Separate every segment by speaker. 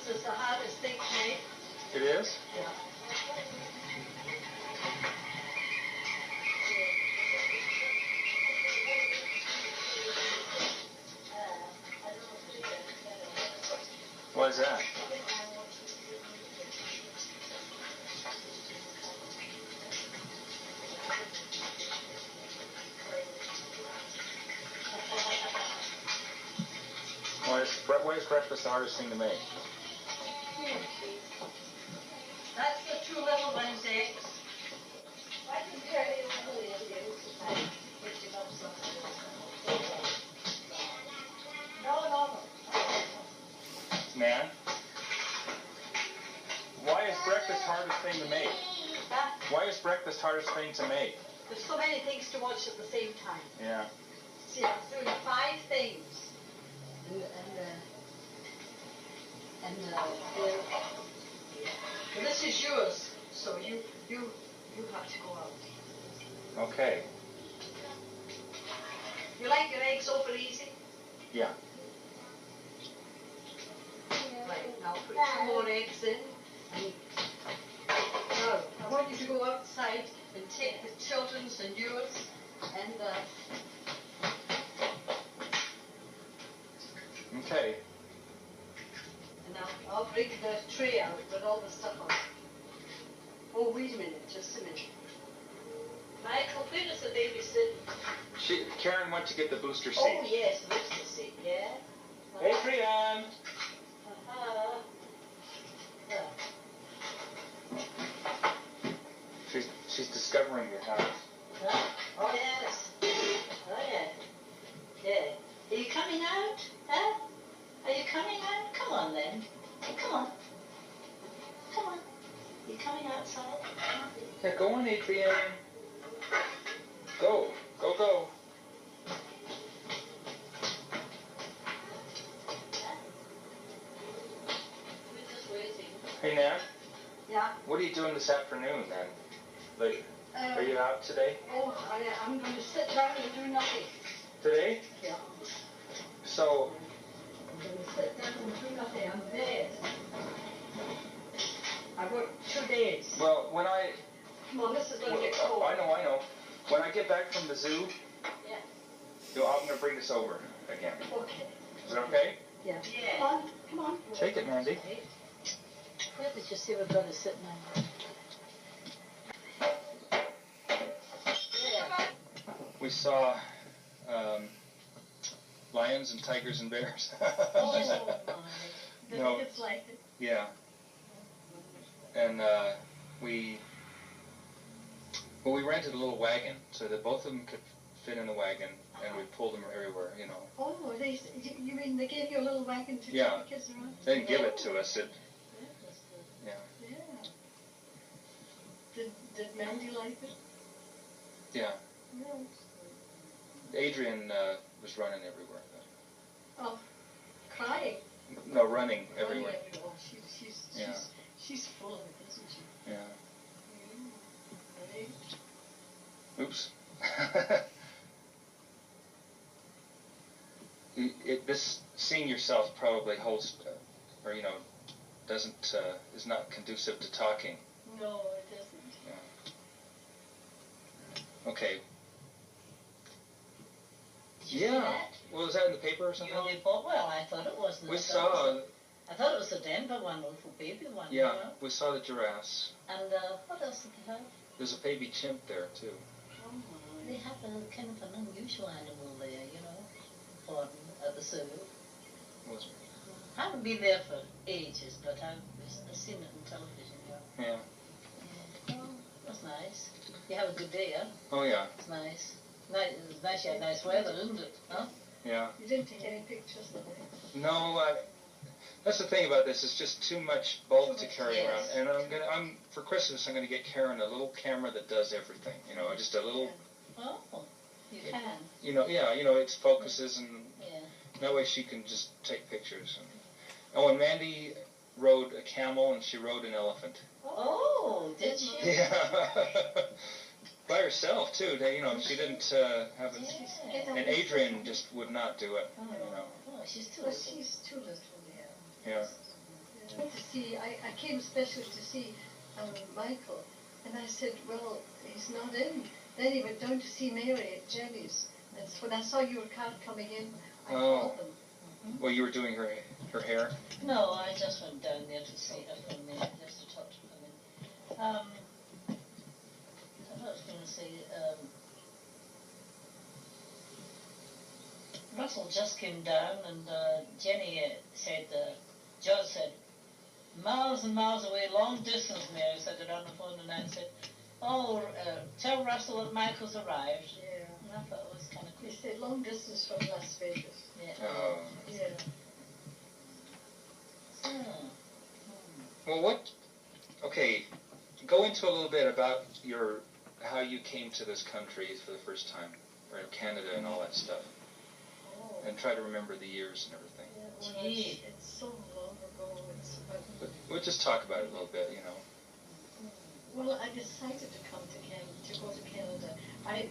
Speaker 1: breakfast is the hardest thing to make.
Speaker 2: It is?
Speaker 1: Yeah.
Speaker 2: Why is that? Why is breakfast the hardest thing to make?
Speaker 1: That's the two little ones' eggs. I can carry it over there to picking up something. No.
Speaker 2: Man, why is breakfast hardest thing to make?
Speaker 1: Huh?
Speaker 2: Why is breakfast hardest thing to make?
Speaker 1: There's so many things to watch at the same time.
Speaker 2: Yeah.
Speaker 1: See, I'm doing 5 things. And this is yours, so you have to go out.
Speaker 2: Okay.
Speaker 1: You like your eggs over easy?
Speaker 2: Yeah.
Speaker 1: Right, now put 2 more eggs in. Now, I want you to go outside and take the children's and yours and
Speaker 2: Okay.
Speaker 1: and now I'll bring the tray out with all the stuff on it. Oh, wait a minute, just a minute. Michael, where does the baby sit?
Speaker 2: Karen went to get the booster seat.
Speaker 1: Oh, yes, the booster seat, yeah.
Speaker 2: Adrian! She's discovering your house.
Speaker 1: Huh? Oh, yes. Oh, yeah. Yeah. Are you coming out? Huh? Are you coming out? Come on, then. Come on. Come on. You coming outside?
Speaker 2: Yeah, go on, Adrian. Go. Go.
Speaker 1: We're just waiting.
Speaker 2: Hey, Nan.
Speaker 1: Yeah?
Speaker 2: What are you doing this afternoon, then? Are you out today?
Speaker 1: Oh, I'm going to sit down and do nothing.
Speaker 2: Today?
Speaker 1: Yeah.
Speaker 2: So,
Speaker 1: I'm going to sit down and do nothing. I'm dead. I work 2 days.
Speaker 2: well, when I...
Speaker 1: Come on, this is going to get cold.
Speaker 2: I know. When I get back from the zoo,
Speaker 1: Yeah.
Speaker 2: I'm going to bring this over again.
Speaker 1: Okay.
Speaker 2: Is that okay?
Speaker 1: Yeah. Yeah. Come on.
Speaker 2: Take it, Mandy.
Speaker 1: Where did you see we're going to sit now?
Speaker 2: We saw lions and tigers and bears.
Speaker 1: Oh, my.
Speaker 2: No.
Speaker 1: It's like it.
Speaker 2: Yeah. And we rented a little wagon so that both of them could fit in the wagon, and we pulled them everywhere, you know.
Speaker 1: Oh, you mean they gave you a little wagon to take
Speaker 2: Yeah.
Speaker 1: the kids around?
Speaker 2: They didn't give it to us. Yeah.
Speaker 1: Yeah. Did Mandy like it?
Speaker 2: Yeah.
Speaker 1: No.
Speaker 2: Adrian was running everywhere.
Speaker 1: Oh, crying.
Speaker 2: No, running everywhere.
Speaker 1: Oh,
Speaker 2: Yeah.
Speaker 1: she's full of it, isn't she?
Speaker 2: Yeah.
Speaker 1: Right?
Speaker 2: Oops. This seeing yourself probably holds, or doesn't is not conducive to talking.
Speaker 1: No, it doesn't.
Speaker 2: Yeah. Okay.
Speaker 1: Did you see that?
Speaker 2: Well, was that in the paper or something?
Speaker 1: Well, I thought it wasn't.
Speaker 2: We saw.
Speaker 1: I thought it was a Denver one, a little baby one.
Speaker 2: Yeah, we saw the giraffes.
Speaker 1: And what else did they have?
Speaker 2: There's a baby chimp there too.
Speaker 1: Oh my. They have a kind of an unusual animal there, at the zoo. I haven't been there for ages, but I've seen it on television.
Speaker 2: Yeah.
Speaker 1: Oh, that's nice. You have a good day, huh?
Speaker 2: Oh yeah.
Speaker 1: It's nice. It's nice you had nice weather, isn't it? Huh?
Speaker 2: Yeah.
Speaker 1: You didn't take any pictures of it?
Speaker 2: No, that's the thing about this. It's just too much bulk to carry around. And for Christmas, I'm gonna get Karen a little camera that does everything. Just a little.
Speaker 1: Oh, you can.
Speaker 2: It focuses and that way she can just take pictures. And Mandy rode a camel and she rode an elephant.
Speaker 1: Oh, did she?
Speaker 2: Yeah. By herself too. She didn't have it. And Adrian just would not do it.
Speaker 1: Oh, she's too little.
Speaker 2: Yeah.
Speaker 3: To see, I came especially to see Michael, and I said, well, he's not in. Then he went down to see Mary at Jenny's. And when I saw your car coming in, I called them.
Speaker 2: Mm-hmm. Well, you were doing her hair?
Speaker 1: No, I just went down there to see her for a minute, just to talk to her. I was going to say, Russell just came down, and Jenny said, George said, miles and miles away, long distance, Mary said it on the phone, and I said, oh, tell Russell that Michael's arrived.
Speaker 3: Yeah.
Speaker 1: And I thought it was kind of cool.
Speaker 3: He said long distance from Las Vegas.
Speaker 1: Yeah.
Speaker 2: Oh.
Speaker 3: Yeah.
Speaker 2: Well, okay, go into a little bit about how you came to this country for the first time, or Canada and all that stuff. And try to remember the years and everything.
Speaker 3: Yeah, well, it's so long ago.
Speaker 2: But we'll just talk about it a little bit, you know.
Speaker 3: Well, I decided to come to Canada, to go to Canada. I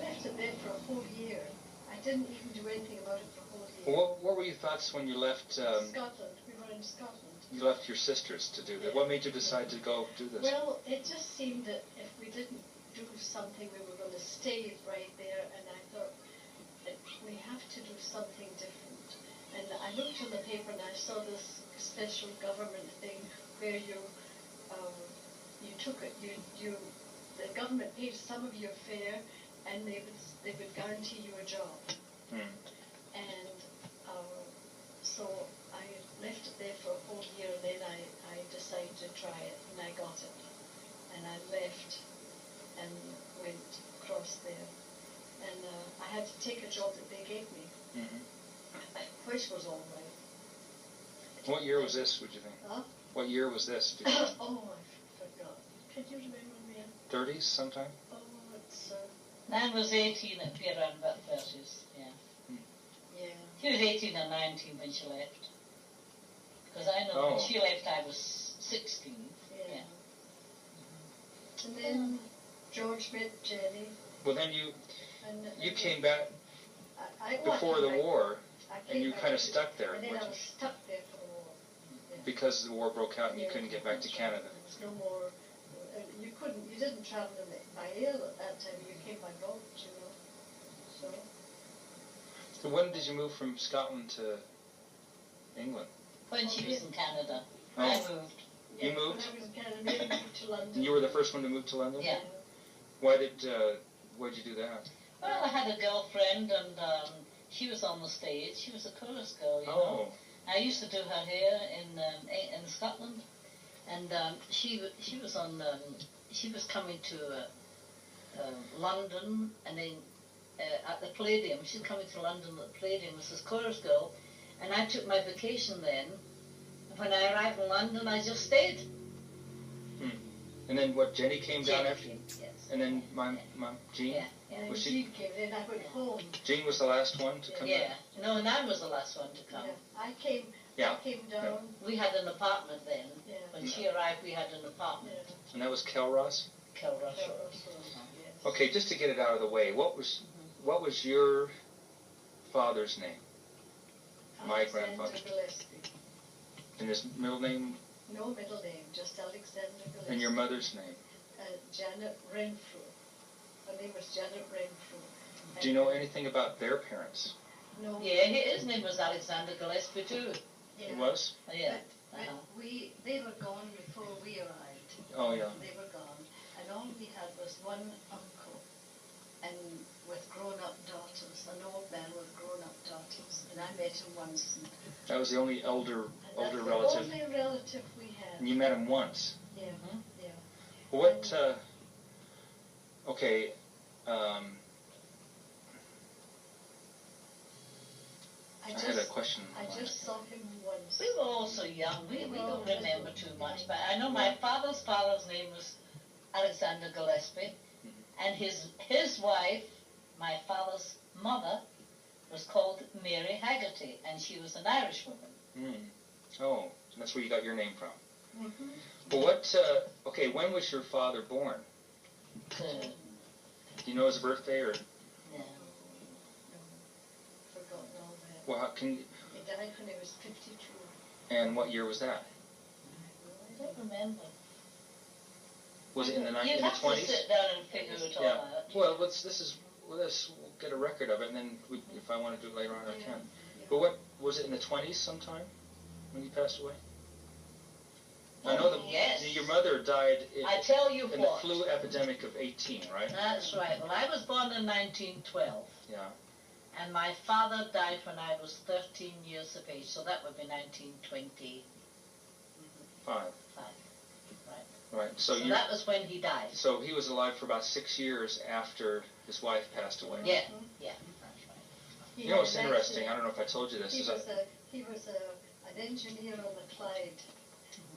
Speaker 3: left it there for a whole year. I didn't even do anything about it for a whole year.
Speaker 2: Well, what were your thoughts when you left?
Speaker 3: Scotland. We were in Scotland.
Speaker 2: You left your sisters to do that. What made you decide to go do this?
Speaker 3: Well, it just seemed that if we didn't do something, we were going to stay right there. And I thought, we have to do something different. And I looked in the paper and I saw this special government thing where you took it, the government paid some of your fare and they would guarantee you a job. And so I left it there for a whole year, and then I decided to try it, and I got it. And I left and went across there. And I had to take a job that they gave me, which was all right.
Speaker 2: What year was this, would you think?
Speaker 3: Huh?
Speaker 2: What year was this?
Speaker 3: Oh, I forgot. Can you remember me?
Speaker 2: 30s sometime?
Speaker 3: Oh, it's...
Speaker 1: Nan was 18, it'd be around about 30s, yeah.
Speaker 3: Yeah.
Speaker 1: She was 18 or 19 when she left. Because I know when she left I was 16. Yeah.
Speaker 3: And then George met Jenny.
Speaker 2: Well, then you came back before the war, and you kind of stuck there.
Speaker 3: And then I was stuck there for the war. Yeah.
Speaker 2: Because the war broke out and you couldn't get back to Canada.
Speaker 3: There was no more, you didn't travel by air at that time, you came by boat, you know.
Speaker 2: So when did you move from Scotland to England?
Speaker 1: When she was in Canada.
Speaker 2: Oh.
Speaker 1: I moved.
Speaker 2: You moved?
Speaker 3: When I was in Canada, maybe moved to London.
Speaker 2: And you were the first one to move to London?
Speaker 1: Yeah.
Speaker 2: Why'd you do that?
Speaker 1: Well, I had a girlfriend, and she was on the stage. She was a chorus girl, you know. I used to do her hair in Scotland, and she was coming to London, and then at the Palladium. She was coming to London at the Palladium as this chorus girl, and I took my vacation then. When I arrived in London, I just stayed.
Speaker 2: And then what? Jenny came down after you?
Speaker 1: Yes.
Speaker 2: And then my Jean?
Speaker 3: Yeah.
Speaker 2: Was
Speaker 3: Jean came in, I went home.
Speaker 2: Jean was the last one to come
Speaker 1: back? No, Nan was the last one to come.
Speaker 3: Yeah. I came down.
Speaker 1: Yeah. We had an apartment then.
Speaker 3: Yeah.
Speaker 1: When she arrived, we had an apartment.
Speaker 3: Yeah.
Speaker 2: And that was Kelross?
Speaker 1: Kelross.
Speaker 3: Yes.
Speaker 2: Okay, just to get it out of the way, what was your father's name? My grandfather.
Speaker 3: Gillespie.
Speaker 2: And his middle name?
Speaker 3: No middle name, just Alexander Gillespie.
Speaker 2: And your mother's name?
Speaker 3: Janet Renfrew. Her name was Janet Renfrew.
Speaker 2: Do you know anything about their parents?
Speaker 3: No.
Speaker 1: Yeah, his name was Alexander Gillespie too.
Speaker 3: Yeah.
Speaker 2: It was?
Speaker 1: Yeah.
Speaker 3: They were gone before we arrived.
Speaker 2: Oh, yeah.
Speaker 3: They were gone. And all we had was one uncle, and with grown-up daughters, an old man with grown-up daughters. And I met him once.
Speaker 2: That was the only older relative?
Speaker 3: The only relative we had.
Speaker 2: And you met him once?
Speaker 3: Yeah. Yeah.
Speaker 2: What, okay, I had a question.
Speaker 3: I just saw him once.
Speaker 1: We were all so young. We don't remember too much. But I know my father's name was Alexander Gillespie. And his wife, my father's mother, was called Mary Haggerty. And she was an Irish woman.
Speaker 2: Oh, that's where you got your name from. Well, okay, when was your father born? Do you know his birthday or?
Speaker 1: No.
Speaker 3: Forgotten all that.
Speaker 2: Well, how can you?
Speaker 3: He died when he was 52.
Speaker 2: And what year was that?
Speaker 1: I don't remember.
Speaker 2: Was it in the
Speaker 1: You'd have
Speaker 2: 20s?
Speaker 1: to sit down and figure it all
Speaker 2: Yeah.
Speaker 1: out.
Speaker 2: Well, let's get a record of it, and then if I want to do it later on, I can.
Speaker 3: Yeah.
Speaker 2: But what was it in the 20s sometime when he passed away? I know that
Speaker 1: Yes.
Speaker 2: your mother died
Speaker 1: I tell you
Speaker 2: in
Speaker 1: what.
Speaker 2: the flu epidemic of 18, right?
Speaker 1: That's right. Well, I was born in 1912.
Speaker 2: Yeah.
Speaker 1: And my father died when I was 13 years of age, so that would be 1925.
Speaker 2: Five.
Speaker 1: Right.
Speaker 2: Right.
Speaker 1: So that was when he died.
Speaker 2: So he was alive for about 6 years after his wife passed away.
Speaker 1: Yeah. Yeah. That's right.
Speaker 2: You know what's interesting? I don't know if I told you this.
Speaker 3: He was an engineer on the Clyde,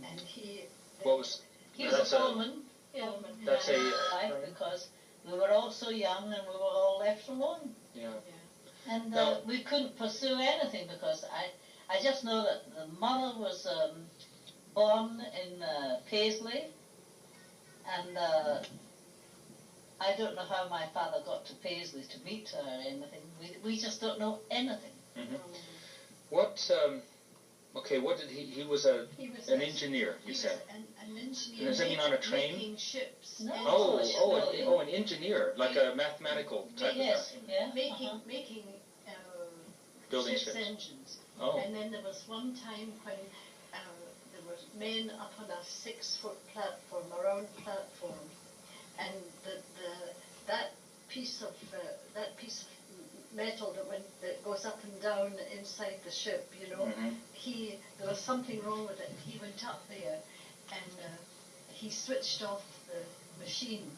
Speaker 3: and he.
Speaker 2: What was?
Speaker 1: He was a foreman. Yeah.
Speaker 2: That's
Speaker 1: because we were all so young and we were all left alone.
Speaker 2: Yeah.
Speaker 1: And we couldn't pursue anything because I just know that the mother was born in Paisley, and I don't know how my father got to Paisley to meet her or anything. We just don't know anything.
Speaker 2: Mm-hmm. What? Okay. What did he was an engineer. You said.
Speaker 3: An engineer.
Speaker 2: Does that mean on a train?
Speaker 3: Making ships.
Speaker 1: No.
Speaker 2: An engineer, like a mathematical type
Speaker 1: Yes.
Speaker 2: of guy.
Speaker 1: Yeah.
Speaker 3: Making
Speaker 2: Building
Speaker 3: ships'
Speaker 2: ships.
Speaker 3: engines.
Speaker 2: Oh.
Speaker 3: And then there was one time when there were men up on a 6-foot platform, a round platform, and that piece of metal that goes up and down inside the ship, you know,
Speaker 2: Mm-hmm.
Speaker 3: there was something wrong with it. He went up there and he switched off the machine,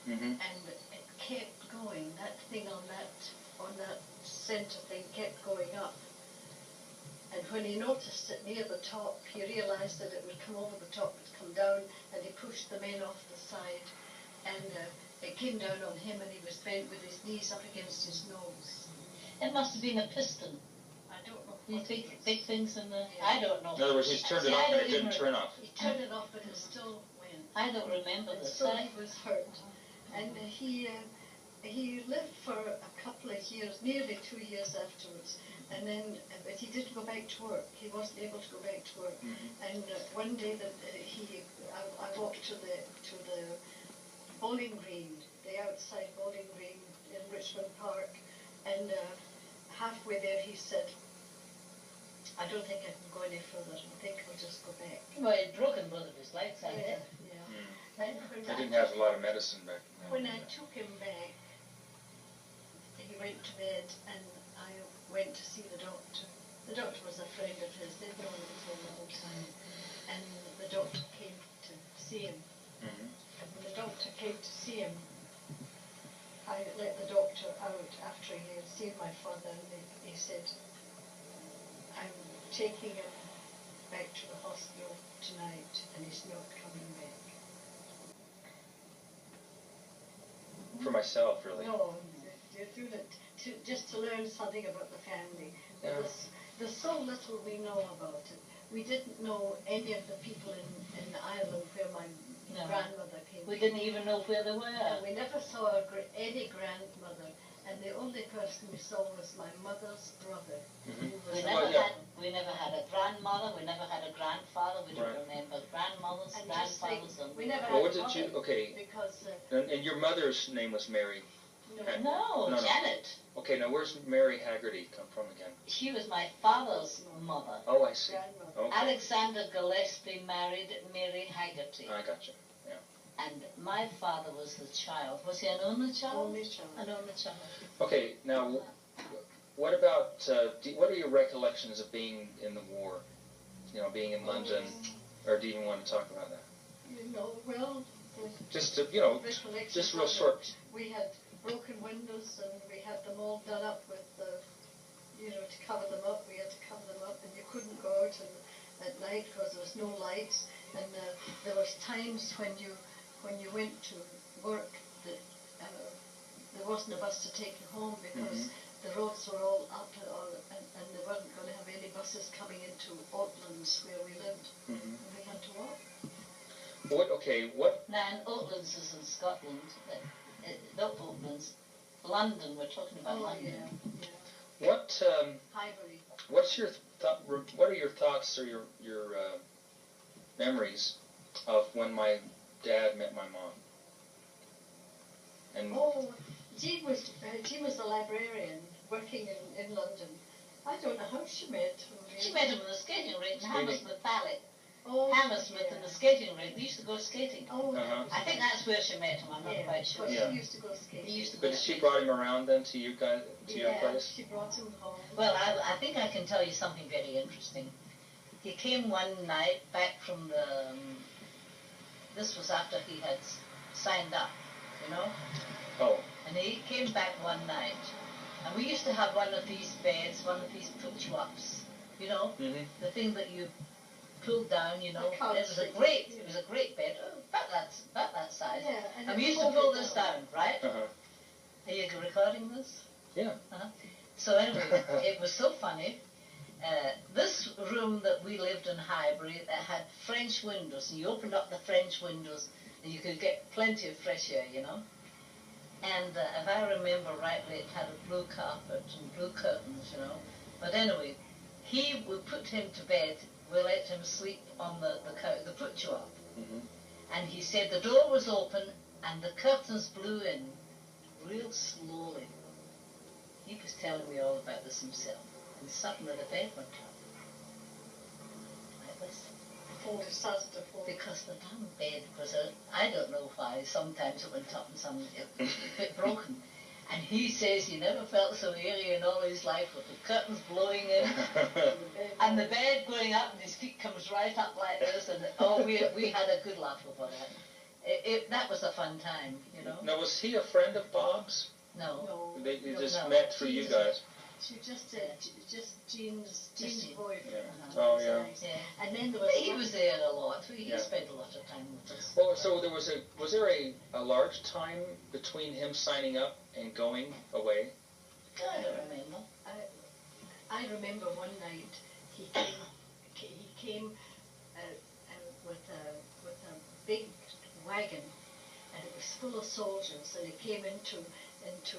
Speaker 2: Mm-hmm.
Speaker 3: and it kept going. That thing on that center thing kept going up. And when he noticed it near the top, he realized that it would come over the top, would come down, and he pushed the men off the side, and it came down on him, and he was bent with his knees up against his nose.
Speaker 1: It must have been a piston.
Speaker 3: I don't know.
Speaker 1: These big things in the.
Speaker 3: Yeah.
Speaker 1: I don't know.
Speaker 2: In other words, he's turned it off and it didn't turn off.
Speaker 3: He turned it off, but it still went.
Speaker 1: I don't remember
Speaker 3: And
Speaker 1: this.
Speaker 3: so he was hurt, and he lived for a couple of years, nearly 2 years afterwards, and then but he didn't go back to work. He wasn't able to go back to work.
Speaker 2: Mm-hmm.
Speaker 3: And one day that I walked to the bowling green, the outside bowling green in Richmond Park, and halfway there he said, "I don't think I can go any further. I think I'll just go back."
Speaker 1: Well, he'd broken both of his legs, I
Speaker 3: Yeah.
Speaker 1: think.
Speaker 3: Yeah. And when
Speaker 2: I didn't have a lot of medicine back then.
Speaker 3: When I took him back, he went to bed, and I went to see the doctor. The doctor was a friend of his. They'd known him for a long time. And the doctor came to see him.
Speaker 2: Mm-hmm.
Speaker 3: And when the doctor came to see him, I let the doctor out after he had seen my father, and he said, "I'm taking him back to the hospital tonight, and he's not coming back."
Speaker 2: For myself, really.
Speaker 3: No, you're doing it just to learn something about the family.
Speaker 2: Yeah.
Speaker 3: There's so little we know about it. We didn't know any of the people in Ireland where my grandmother came
Speaker 1: We
Speaker 3: from.
Speaker 1: didn't even know where they were.
Speaker 3: And we never saw any grandmother. And the only person we saw was my mother's brother.
Speaker 2: Mm-hmm.
Speaker 3: Who
Speaker 1: We
Speaker 3: was
Speaker 1: never had a grandmother. We never had a grandfather. We don't
Speaker 2: Right.
Speaker 1: remember grandmothers,
Speaker 3: And just
Speaker 1: grandfathers,
Speaker 3: think,
Speaker 1: and
Speaker 3: we never
Speaker 2: Well,
Speaker 3: had
Speaker 2: what did you?
Speaker 3: mother
Speaker 2: Okay.
Speaker 3: because
Speaker 2: And your mother's name was Mary.
Speaker 1: no,
Speaker 2: No.
Speaker 1: Janet.
Speaker 2: Okay, now where's Mary Haggerty come from again?
Speaker 1: She was my father's mother.
Speaker 2: Oh, I see.
Speaker 3: grandmother.
Speaker 2: Okay.
Speaker 1: Alexander Gillespie married Mary Haggerty,
Speaker 2: I gotcha.
Speaker 1: and my father was the child. Was he an only child?
Speaker 3: Only child.
Speaker 1: An only child.
Speaker 2: Okay, now, what about, what are your recollections of being in the war? You know, being in London, or do you even want to talk about that?
Speaker 3: You know, well,
Speaker 2: Just to, you know,
Speaker 3: recollections
Speaker 2: just real
Speaker 3: of it.
Speaker 2: short.
Speaker 3: We had broken windows, and we had them all done up with, to cover them up. We had to cover them up, and you couldn't go out at night because there was no lights. And there was times when you went to work that there wasn't a bus to take you home because the roads were all up, and they weren't going to have any buses coming into Auckland's where we lived.
Speaker 2: Mm-hmm.
Speaker 3: And we had to walk.
Speaker 2: What?
Speaker 1: Now, in Oatlands is in Scotland. Not Oatlands, London. We're talking about London.
Speaker 3: Yeah.
Speaker 2: What
Speaker 3: Highbury.
Speaker 2: What's your what are your thoughts or your memories of when my dad met my mom? And
Speaker 3: Jean was a librarian working in London. I don't know how she met him.
Speaker 1: She met him in the skating rink in Hammersmith Valley.
Speaker 3: Oh,
Speaker 1: Hammersmith in the skating rink. They used to go skating.
Speaker 3: Oh,
Speaker 1: I think that's where she met him. I'm not quite sure.
Speaker 3: But she used to go skating.
Speaker 1: He used to go
Speaker 2: but she brought him around then to you guys, to your place?
Speaker 3: She brought him home.
Speaker 1: Well, I think I can tell you something very interesting. He came one night back from the. This was after he had signed up, you know.
Speaker 2: Oh.
Speaker 1: And he came back one night, and we used to have one of these beds, one of these put-you-ups, you know, the thing that you pulled down, you know. It was a great bed, about that size.
Speaker 3: Yeah,
Speaker 1: and we used to pull this down, right?
Speaker 2: Uh-huh.
Speaker 1: Are you recording this?
Speaker 2: Yeah.
Speaker 1: Uh-huh. So anyway, it was so funny. This room that we lived in Highbury, it had French windows, and you opened up the French windows, and you could get plenty of fresh air, you know. And if I remember rightly, it had a blue carpet and blue curtains, you know. But anyway, we put him to bed. We let him sleep on the couch, the put-you-up. And he said the door was open and the curtains blew in real slowly. He was telling me all about this himself. And suddenly the bed went up. Like this. Because the damn bed was I don't know why, sometimes it went up and some it was a bit broken. And he says he never felt so eerie in all his life with the curtains blowing in and the bed going up and his feet comes right up like this and we had a good laugh over that. That was a fun time, you know.
Speaker 2: Now, was he a friend of Bob's?
Speaker 1: No.
Speaker 2: They just met through you guys?
Speaker 3: She just Jean's boyfriend.
Speaker 2: Yeah. Oh, yeah.
Speaker 3: And then
Speaker 1: he was there a lot. He spent a lot of time with us.
Speaker 2: Well, so was there a large time between him signing up and going away?
Speaker 1: I don't remember.
Speaker 3: I remember one night he came with a big wagon, and it was full of soldiers, and he came into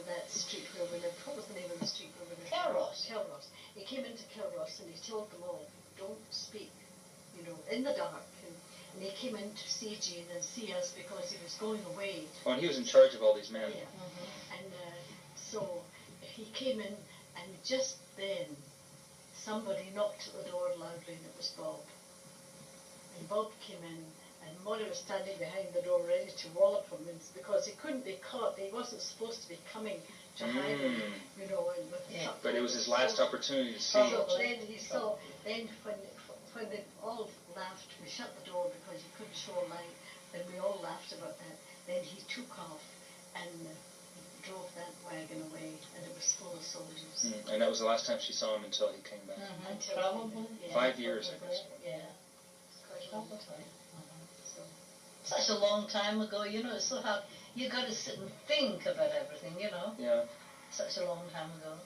Speaker 3: that street where we lived. What was the name of the street where we lived?
Speaker 1: Kilross.
Speaker 3: He came into Kilross and he told them all, don't speak, you know, in the dark. And he came in to see Jean and see us because he was going away.
Speaker 2: Oh, and he was in charge of all these men.
Speaker 3: Yeah. And so he came in, and just then somebody knocked at the door loudly, and it was Bob. And Bob came in, and Molly was standing behind the door ready to wallop him because he couldn't be caught. He wasn't supposed to be coming to hide him, you know.
Speaker 2: But it was his last opportunity to see.
Speaker 3: So then he saw, then when they all laughed, we shut the door because you couldn't show a light, and we all laughed about that. Then he took off and drove that wagon away, and it was full of soldiers.
Speaker 2: And that was the last time she saw him until he came back.
Speaker 1: Probably.
Speaker 2: 5 years, I guess.
Speaker 1: Yeah. Probably. Such a long time ago, you know, it's so hard. You got to sit and think about everything, you know.
Speaker 2: Yeah.
Speaker 1: Such a long time ago.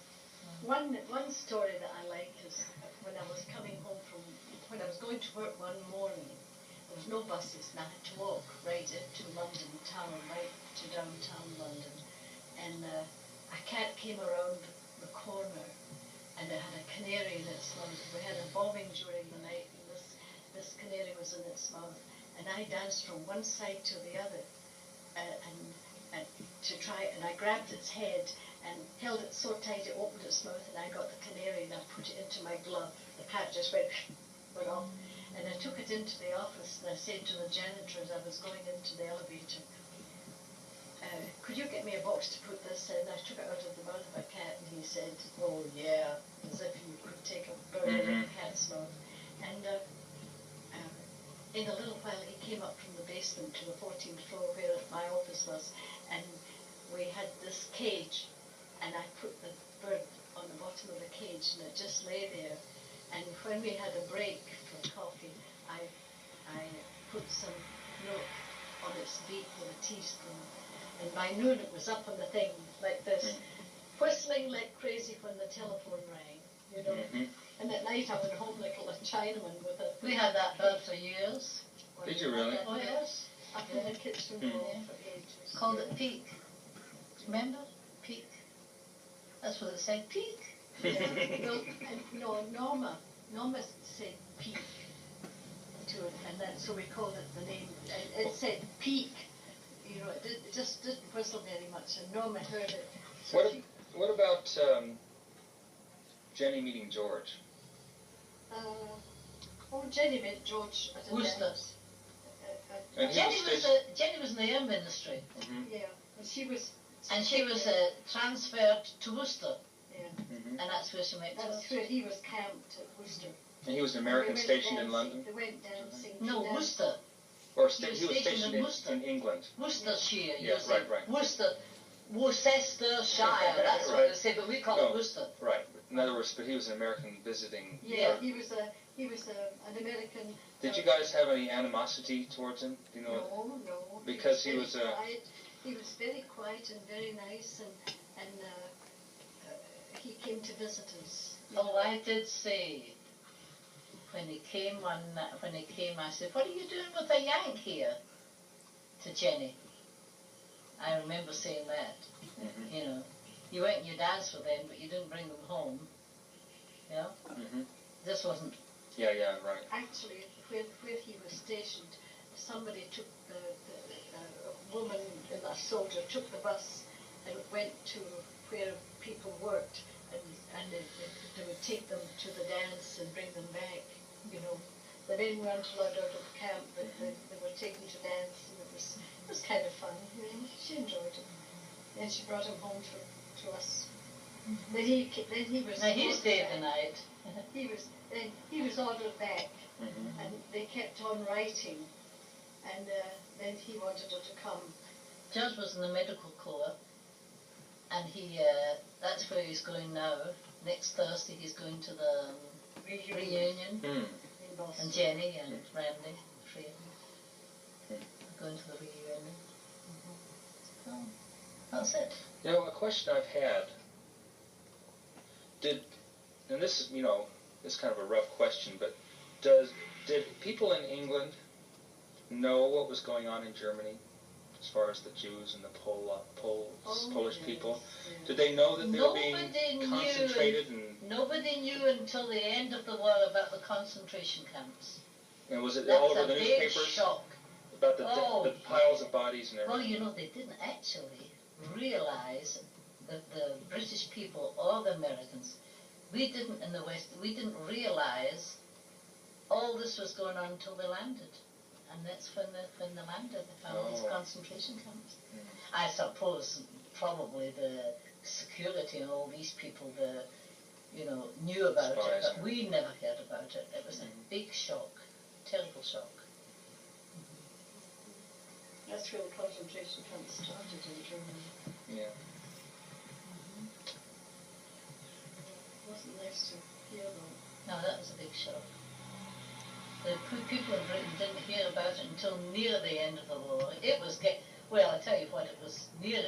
Speaker 3: One story that I like is when I was coming home when I was going to work one morning, there was no buses, and I had to walk right into London town, right to downtown London. And a cat came around the corner, and it had a canary in its mouth. We had a bombing during the night, and this canary was in its mouth. And I danced from one side to the other, and to try, and I grabbed its head and held it so tight it opened its mouth, and I got the canary and I put it into my glove. The cat just went off, and I took it into the office, and I said to the janitor as I was going into the elevator, could you get me a box to put this in? I took it out of the mouth of a cat, and he said, oh yeah, as if you could take a bird in a cat's mouth. And in a little while he came up from the basement to the 14th floor where my office was, and we had this cage, and I put the bird on the bottom of the cage, and it just lay there. And when we had a break for coffee, I put some milk on its beak with a teaspoon, and by noon it was up on the thing like this, whistling like crazy when the telephone rang, you know. And at night I went home like a Chinaman with a...
Speaker 1: We had that bird for years.
Speaker 2: Did you really?
Speaker 1: Oh, yes.
Speaker 3: Up in the kitchen wall for ages.
Speaker 1: Called it Peak. Remember? Peak. That's what it said. Peak.
Speaker 3: Yeah. Well, and no, Norma said peak to it, and that, so we called it the name. And it said peak. You know, it just didn't whistle very much, and Norma heard it. So
Speaker 2: What about Jenny meeting George?
Speaker 3: Jenny met George at a
Speaker 1: Worcester.
Speaker 3: dance.
Speaker 2: And
Speaker 1: Jenny was in the air ministry.
Speaker 2: Mm-hmm.
Speaker 3: Yeah, and she was
Speaker 1: transferred to Worcester.
Speaker 3: Yeah.
Speaker 2: Mm-hmm.
Speaker 1: And that's where she met George.
Speaker 3: That's where he was camped at Worcester.
Speaker 2: And he was an American stationed in London?
Speaker 3: They went dancing.
Speaker 1: No, Worcester.
Speaker 2: Or he was stationed in England.
Speaker 1: Worcestershire.
Speaker 2: Yeah, right.
Speaker 1: Worcestershire, that's what they say, but we call it Worcester.
Speaker 2: Right. In other words, but he was an American visiting.
Speaker 3: Yeah, he was an American.
Speaker 2: Did you guys have any animosity towards him? Do you know?
Speaker 3: No.
Speaker 2: Because he was
Speaker 3: quiet. He was very quiet and very nice, and he came to visit us.
Speaker 1: Oh, I did say when he came, I said, "What are you doing with a Yank here?" To Jenny. I remember saying that.
Speaker 2: Mm-hmm.
Speaker 1: You know, you went and you danced with them, but you didn't bring them home. Yeah.
Speaker 2: Mm-hmm.
Speaker 1: This wasn't.
Speaker 2: Yeah, right.
Speaker 3: Actually, where he was stationed, somebody took the woman, a soldier, took the bus and went to where people worked, and they would take them to the dance and bring them back. You know, the men weren't allowed out of camp, but they were taken to dance, and it was kind of fun. You know, she enjoyed it. Then she brought him home to us. Then he was.
Speaker 1: Now he stayed the night.
Speaker 3: He was ordered back,
Speaker 2: Mm-hmm.
Speaker 3: and they kept on writing, and then he wanted her to come.
Speaker 1: George was in the medical corps, and that's where he's going now. Next Thursday he's going to the reunion.
Speaker 2: Mm.
Speaker 3: In Boston.
Speaker 1: And Jenny and Randy, three of them, going to the reunion. So, that's it.
Speaker 2: You know, a question I've had, and this is, it's kind of a rough question, but did people in England know what was going on in Germany as far as the Jews and the Polish people?
Speaker 3: Yes.
Speaker 2: Did they know that they were being concentrated?
Speaker 1: Nobody knew until the end of the war about the concentration camps.
Speaker 2: And was it
Speaker 1: That's
Speaker 2: all over
Speaker 1: a
Speaker 2: the
Speaker 1: big
Speaker 2: newspapers?
Speaker 1: shock.
Speaker 2: About the piles of bodies and
Speaker 1: Well,
Speaker 2: everything?
Speaker 1: they didn't actually realize that the British people or the Americans, we didn't in the West, we didn't realize all this was going on until they landed. And that's when they landed, they found these concentration camps.
Speaker 2: Mm.
Speaker 1: I suppose probably the security and all these people, knew about it, but we never heard about it. It was a big shock, terrible shock.
Speaker 3: That's where the concentration camps started in Germany.
Speaker 2: Yeah.
Speaker 3: It wasn't nice to hear about.
Speaker 1: No, that was a big shock. The people in Britain didn't hear about it until near the end of the war. It was, well, I tell you what, it was near,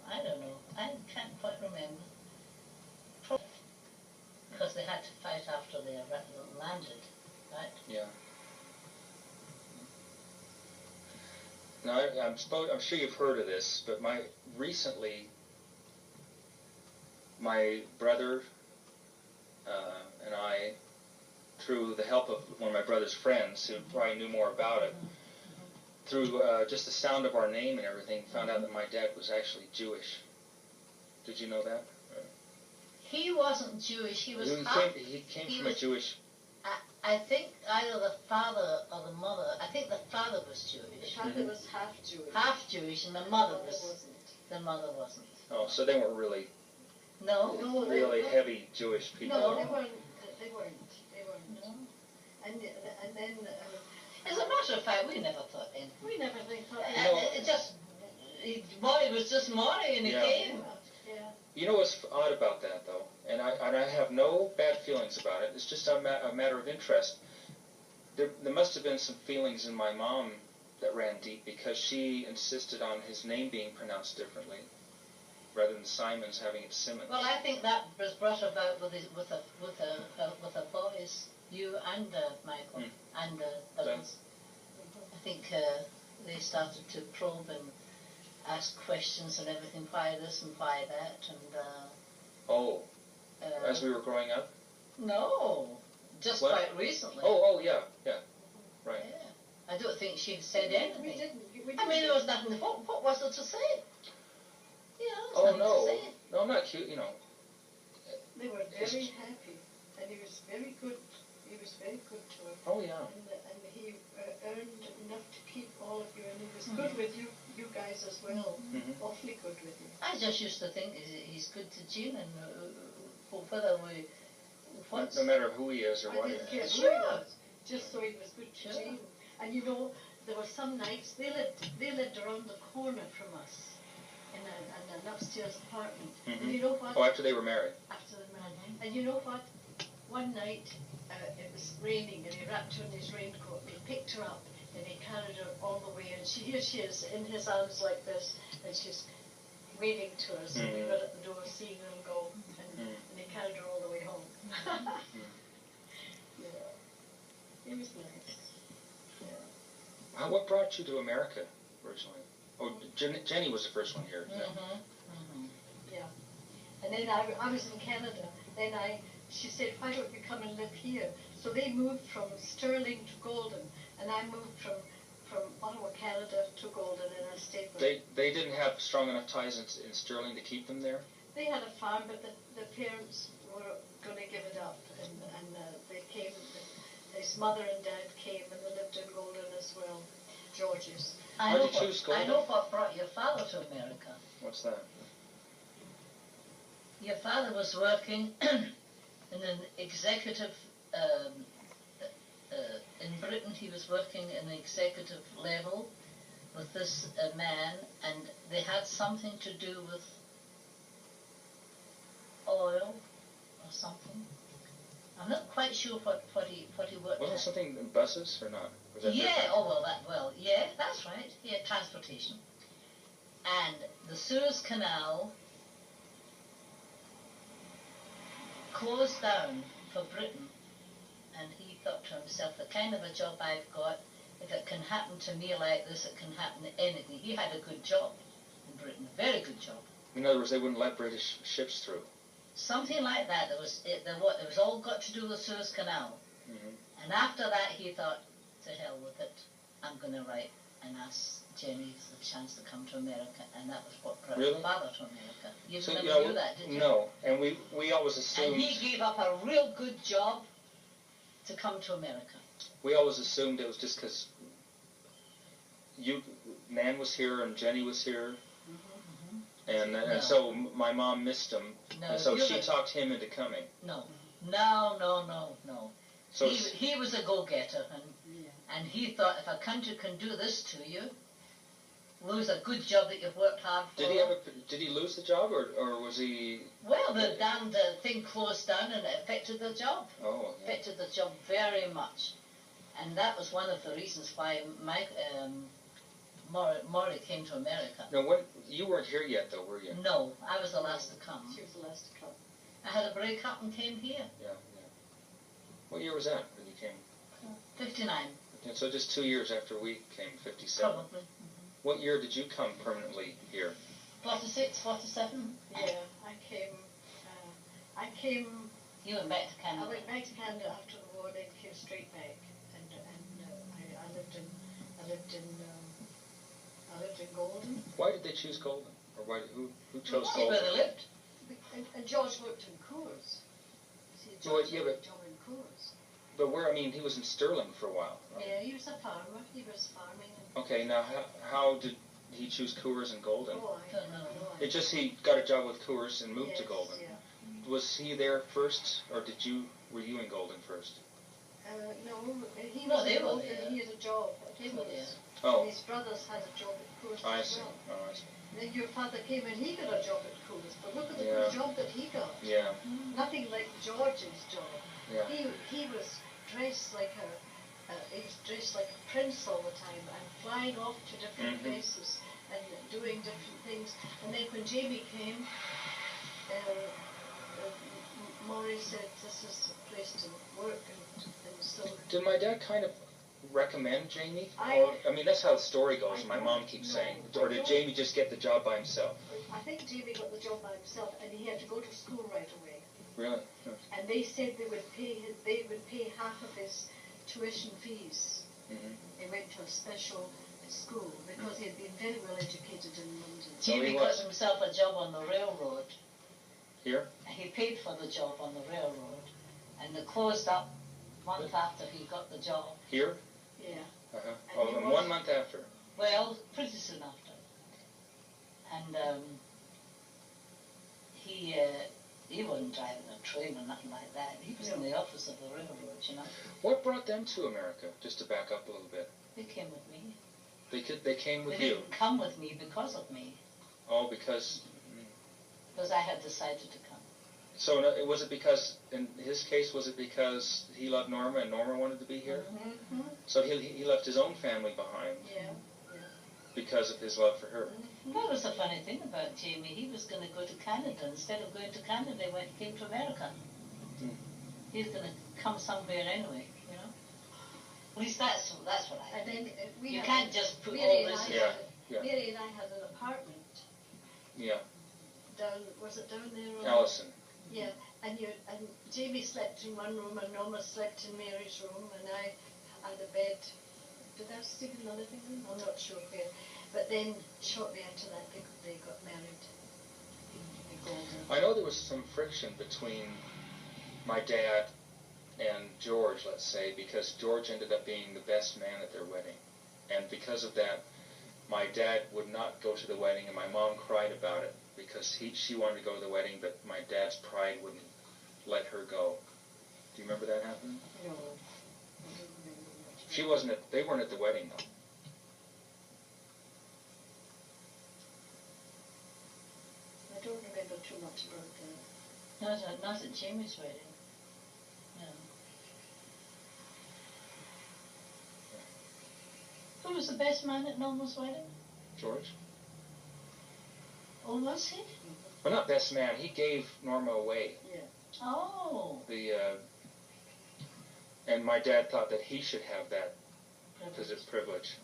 Speaker 1: I don't know, I can't quite remember. Because they had to fight after they landed, right?
Speaker 2: Yeah. Now, I'm sure you've heard of this, but recently, my brother and I, through the help of one of my brother's friends who probably knew more about it, through just the sound of our name and everything, found out that my dad was actually Jewish. Did you know that?
Speaker 1: He wasn't Jewish. He was
Speaker 2: He came from a Jewish.
Speaker 1: I think either the father or the mother. I think the father was Jewish.
Speaker 3: The father was half Jewish.
Speaker 1: Half Jewish, and the mother
Speaker 3: wasn't.
Speaker 1: The mother wasn't.
Speaker 2: Oh, so they weren't really.
Speaker 1: No.
Speaker 2: Really heavy Jewish people.
Speaker 3: No, they weren't. No. And then.
Speaker 1: As a matter of fact, we never thought in.
Speaker 3: We never thought.
Speaker 1: Molly was just Molly, and he came.
Speaker 3: Yeah.
Speaker 2: You know what's odd about that, though, and I have no bad feelings about it. It's just a matter of interest. There must have been some feelings in my mom that ran deep because she insisted on his name being pronounced differently, rather than Simon's having it Simmons.
Speaker 1: Well, I think that was brought about with the boys, you and Michael and Douglas. I think they started to probe and ask questions and everything, why this and why that, and
Speaker 2: as we were growing up?
Speaker 4: No, just
Speaker 2: What?
Speaker 4: quite recently.
Speaker 2: Oh, yeah, right.
Speaker 4: Yeah. I don't think she said anything.
Speaker 3: We didn't.
Speaker 4: I mean, there was nothing. What was there to say? Yeah, there was
Speaker 2: Oh
Speaker 4: nothing to
Speaker 2: no,
Speaker 4: say.
Speaker 2: no, I'm not cute. You know,
Speaker 3: They were very happy, and he was very good. He was very good to her.
Speaker 2: oh yeah.
Speaker 3: And he earned enough to keep all of you, and he was good with you guys as well.
Speaker 2: Mm-hmm.
Speaker 3: Awfully good with you.
Speaker 4: I just used to think he's good to Jean, and whether we.
Speaker 2: No matter who he is or
Speaker 3: I
Speaker 2: what he
Speaker 3: didn't care
Speaker 2: is.
Speaker 3: who he was, just so he was good to
Speaker 4: Sure.
Speaker 3: Jane. And you know, there were some nights they lived around the corner from us in an upstairs apartment.
Speaker 2: Mm-hmm.
Speaker 3: And you know what?
Speaker 2: Oh, after they were married.
Speaker 3: After the marriage. And you know what? One night it was raining, and he wrapped her in his raincoat, and he picked her up, and he carried her all the way, and here she is in his arms like this, and she's waving to us, and we were at the door seeing them go, and he carried her all the way home. Yeah. It was nice. Yeah.
Speaker 2: What brought you to America originally? Oh, Jenny was the first one here. Yeah.
Speaker 3: Yeah. And then I was in Canada. Then she said, why don't you come and live here? So they moved from Stirling to Golden, and I moved from Ottawa, Canada to Golden, and I stayed with
Speaker 2: They didn't have strong enough ties in Stirling to keep them there?
Speaker 3: They had a farm, but the parents were going to give it up, and they came. His mother and dad came, and they lived in Golden as well, George's.
Speaker 4: I
Speaker 2: How'd you choose Golden?
Speaker 4: I know what brought your father to America.
Speaker 2: What's that?
Speaker 4: Your father was working in an executive, in Britain he was working in an executive level with this man, and they had something to do with oil or something. I'm not quite sure what he worked
Speaker 2: Wasn't it
Speaker 4: at.
Speaker 2: something in buses or not? Was that
Speaker 4: Yeah,
Speaker 2: different?
Speaker 4: yeah, that's right. Yeah, transportation. And the Suez Canal closed down for Britain, and he thought to himself, the kind of a job I've got, if it can happen to me like this, it can happen to anything. He had a good job in Britain, a very good job.
Speaker 2: In other words, they wouldn't let British ships through.
Speaker 4: Something like that. It was all got to do with the Suez Canal.
Speaker 2: Mm-hmm.
Speaker 4: And after that, he thought, to hell with it. I'm going to write and ask Jenny the chance to come to America. And that was what brought
Speaker 2: Really?
Speaker 4: your father to America. You
Speaker 2: So,
Speaker 4: never knew that, did you?
Speaker 2: No, and we always assumed.
Speaker 4: And he gave up a real good job to come to America.
Speaker 2: We always assumed it was just because Nan was here and Jenny was here. And
Speaker 4: No.
Speaker 2: so my mom missed him,
Speaker 4: No,
Speaker 2: and so
Speaker 4: you
Speaker 2: she
Speaker 4: were-
Speaker 2: talked him into coming.
Speaker 4: No.
Speaker 2: So
Speaker 4: He was a go-getter, and he thought, if a country can do this to you, lose a good job that you've worked hard for.
Speaker 2: did he lose the job, or was he?
Speaker 4: Well, the damned thing closed down, and it affected the job.
Speaker 2: Oh, yeah.
Speaker 4: Affected the job very much, and that was one of the reasons why Maury came to America.
Speaker 2: No, you weren't here yet, though, were you?
Speaker 4: No, I was the last to come.
Speaker 3: She was the last to come.
Speaker 4: I had a break up and came here.
Speaker 2: Yeah. What year was that when you came?
Speaker 4: 59,
Speaker 2: And so just 2 years after we came, 57.
Speaker 4: probably.
Speaker 2: What year did you come permanently here?
Speaker 4: 46, 47.
Speaker 3: Yeah, I came.
Speaker 4: You went back to
Speaker 3: I
Speaker 4: Canada.
Speaker 3: went back to Canada after the war, then came straight back, and I lived in Golden.
Speaker 2: Why did they choose Golden? Or who chose
Speaker 4: That's
Speaker 2: Golden?
Speaker 4: where they lived.
Speaker 3: And George worked in Coors. See,
Speaker 2: Well,
Speaker 3: George
Speaker 2: yeah,
Speaker 3: had a job in Coors.
Speaker 2: But he was in Stirling for a while. Right?
Speaker 3: Yeah, he was a farmer. He was farming.
Speaker 2: Okay, now how did he choose Coors and Golden?
Speaker 3: Oh, I
Speaker 4: Don't know.
Speaker 2: It just he got a job with Coors and moved to
Speaker 3: Yes,
Speaker 2: Golden.
Speaker 3: Yeah.
Speaker 2: Was he there first, or were you in Golden first?
Speaker 3: No, he
Speaker 4: No,
Speaker 3: was
Speaker 4: they
Speaker 3: in
Speaker 4: were
Speaker 3: Golden.
Speaker 4: there.
Speaker 3: He had a job at
Speaker 4: They were there.
Speaker 3: Coors.
Speaker 2: Oh,
Speaker 3: And his brothers had a job at Coors
Speaker 2: I
Speaker 3: as
Speaker 2: see.
Speaker 3: well.
Speaker 2: Oh, I see.
Speaker 3: Then your father came and he got a job at Coors. But look at the
Speaker 2: Yeah.
Speaker 3: good job that he got.
Speaker 2: Yeah,
Speaker 3: Nothing like George's job.
Speaker 2: yeah.
Speaker 3: He was dressed like he was dressed like a prince all the time and flying off to different
Speaker 2: Mhm.
Speaker 3: places and doing different things. And then when Jamie came, Maury said, "This is a place to work," and so.
Speaker 2: Did my dad kind of recommend Jamie?
Speaker 3: I
Speaker 2: That's how the story goes.
Speaker 3: I
Speaker 2: My
Speaker 3: don't
Speaker 2: mom keeps
Speaker 3: know.
Speaker 2: saying.
Speaker 3: I
Speaker 2: Or did
Speaker 3: don't-
Speaker 2: Jamie just get the job by himself?
Speaker 3: I think Jamie got the job by himself, and he had to go to school right away.
Speaker 2: Really? Huh.
Speaker 3: And they said they would pay half of his tuition fees.
Speaker 2: Mm-hmm.
Speaker 3: He went to a special school because he had been very well educated in London.
Speaker 4: Jimmy got himself a job on the railroad.
Speaker 2: Here?
Speaker 4: He paid for the job on the railroad, and it closed up month after he got the job.
Speaker 2: Here?
Speaker 3: Yeah.
Speaker 2: Uh-huh.
Speaker 3: And
Speaker 2: And 1 month after.
Speaker 4: Well, pretty soon after. And he wasn't driving a train or nothing like that. He was in the office of the railroad, you know.
Speaker 2: What brought them to America? Just to back up a little bit.
Speaker 4: They came with me.
Speaker 2: They came with
Speaker 4: They
Speaker 2: you?
Speaker 4: didn't come with me because of me.
Speaker 2: Oh, because...
Speaker 4: Because I had decided to come.
Speaker 2: So was it because, in his case, was it because he loved Norma and Norma wanted to be here?
Speaker 3: Mm-hmm.
Speaker 2: So he left his own family behind
Speaker 3: Yeah.
Speaker 2: because of his love for her.
Speaker 4: That was the funny thing about Jamie. He was going to go to Canada. Instead of going to Canada, he came to America.
Speaker 2: Hmm.
Speaker 4: He's going to come somewhere anyway, you know. At least that's what I
Speaker 3: And
Speaker 4: think.
Speaker 3: then
Speaker 4: You can't just put
Speaker 3: Mary
Speaker 4: all
Speaker 3: and
Speaker 4: this...
Speaker 2: Yeah.
Speaker 3: Mary and I had an apartment
Speaker 2: Yeah.
Speaker 3: down. Was it down there?
Speaker 2: Allison.
Speaker 3: Yeah. And Jamie slept in one room, and Norma slept in Mary's room, and I had a bed. Did I sleep in the living room? I'm not sure where. But then shortly after that, they got married.
Speaker 2: I know there was some friction between my dad and George, let's say, because George ended up being the best man at their wedding. And because of that, my dad would not go to the wedding, and my mom cried about it because she wanted to go to the wedding, but my dad's pride wouldn't let her go. Do you remember that happening?
Speaker 3: No. I don't remember much.
Speaker 2: She wasn't they weren't at the wedding, though.
Speaker 3: I don't remember too much about that.
Speaker 4: Not at Jamie's wedding. No. Who was the best man at Norma's wedding?
Speaker 2: George?
Speaker 4: Oh, was he?
Speaker 2: Well, not best man. He gave Norma away.
Speaker 3: Yeah.
Speaker 4: Oh.
Speaker 2: And my dad thought that he should have that privilege.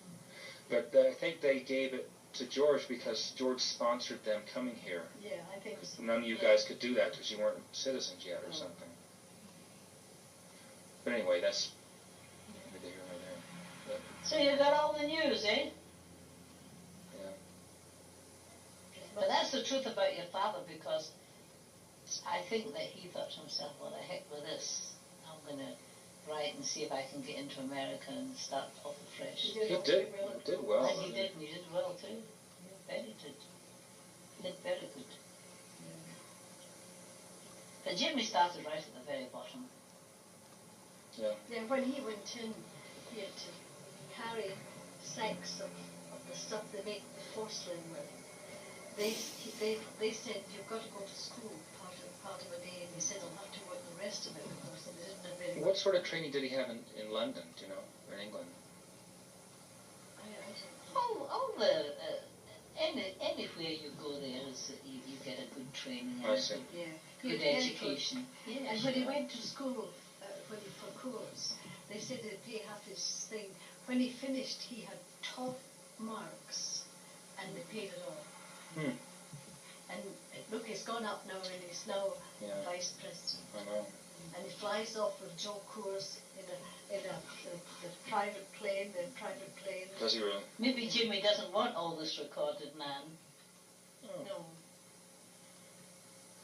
Speaker 2: But I think they gave it to George because George sponsored them coming here.
Speaker 3: Yeah, I think so.
Speaker 2: None of you guys could do that because you weren't citizens yet or something. But anyway, that's neither here nor there.
Speaker 4: So you got all the news, eh?
Speaker 2: Yeah.
Speaker 4: But that's the truth about your father, because I think that he thought to himself, well, the heck with this. I'm going to write and see if I can get into America and start off afresh.
Speaker 2: He did well.
Speaker 4: And he did well too. Very good. He did very good. But Jimmy started right at the very bottom.
Speaker 2: Yeah.
Speaker 3: Yeah, when he went in, he had to carry sacks of the stuff they make the porcelain with. They said, you've got to go to school part of a day, and he said, I'll have to work the rest of it because they didn't have very
Speaker 2: What sort of training did he have in London, do you know, or in England?
Speaker 4: All the anywhere you go there is you get a good training and
Speaker 2: I see.
Speaker 4: good education.
Speaker 3: Yeah, and when he went to school, for course, they said they'd pay half his thing. When he finished, he had top marks, and they paid it all.
Speaker 2: Hmm.
Speaker 3: And look, he's gone up now, and he's now vice president.
Speaker 2: I know.
Speaker 3: And he flies off with Joe Coors in the private plane.
Speaker 2: Does he really?
Speaker 4: Maybe Jimmy doesn't want all this recorded, man.
Speaker 2: Oh.
Speaker 3: No.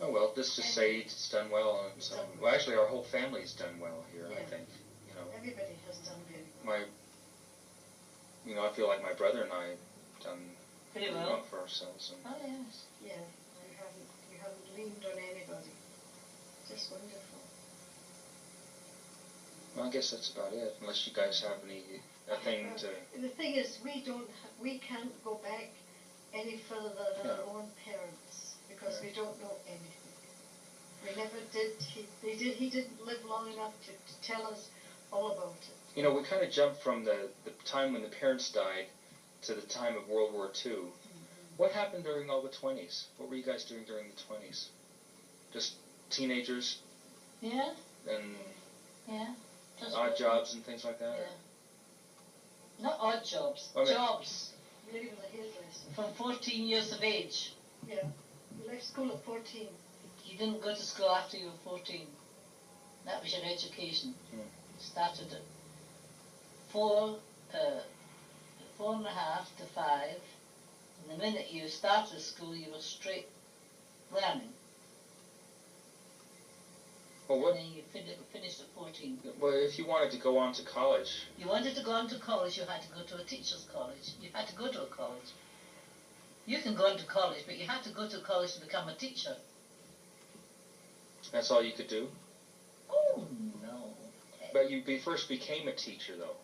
Speaker 2: Oh well, let's just say it's done well. And so, well, actually, our whole family's done well here. I think. You know.
Speaker 3: Everybody has done very well.
Speaker 2: I feel like my brother and I done
Speaker 4: pretty well
Speaker 2: for ourselves. And
Speaker 4: oh yes.
Speaker 3: Yeah, you haven't leaned on anybody. Just wonderful.
Speaker 2: Well, I guess that's about it. Unless you guys have anything to.
Speaker 3: The thing is, we can't go back any further than our own parents because we don't know anything. We never did. He didn't live long enough to tell us all about it.
Speaker 2: You know, we kind of jumped from the time when the parents died to the time of World War II. Mm-hmm. What happened during all the 20s? What were you guys doing during the 20s? Just teenagers?
Speaker 4: Yeah.
Speaker 2: And
Speaker 4: just
Speaker 2: odd jobs and things like that?
Speaker 4: Yeah. Not odd jobs. Jobs.
Speaker 3: Maybe was a hairdresser.
Speaker 4: From 14 years of age.
Speaker 3: Yeah. He left school at 14.
Speaker 4: He didn't go to school after you were 14. That was your education. Started at 4:30 to 5. And the minute you started school, you were straight learning.
Speaker 2: Well, what?
Speaker 4: And then you finished at 14.
Speaker 2: Well, if you wanted to go on to college.
Speaker 4: You wanted to go on to college, you had to go to a teacher's college. You had to go to a college. You can go into college, but you had to go to college to become a teacher.
Speaker 2: That's all you could do?
Speaker 4: Oh, no.
Speaker 2: But you first became a teacher, though.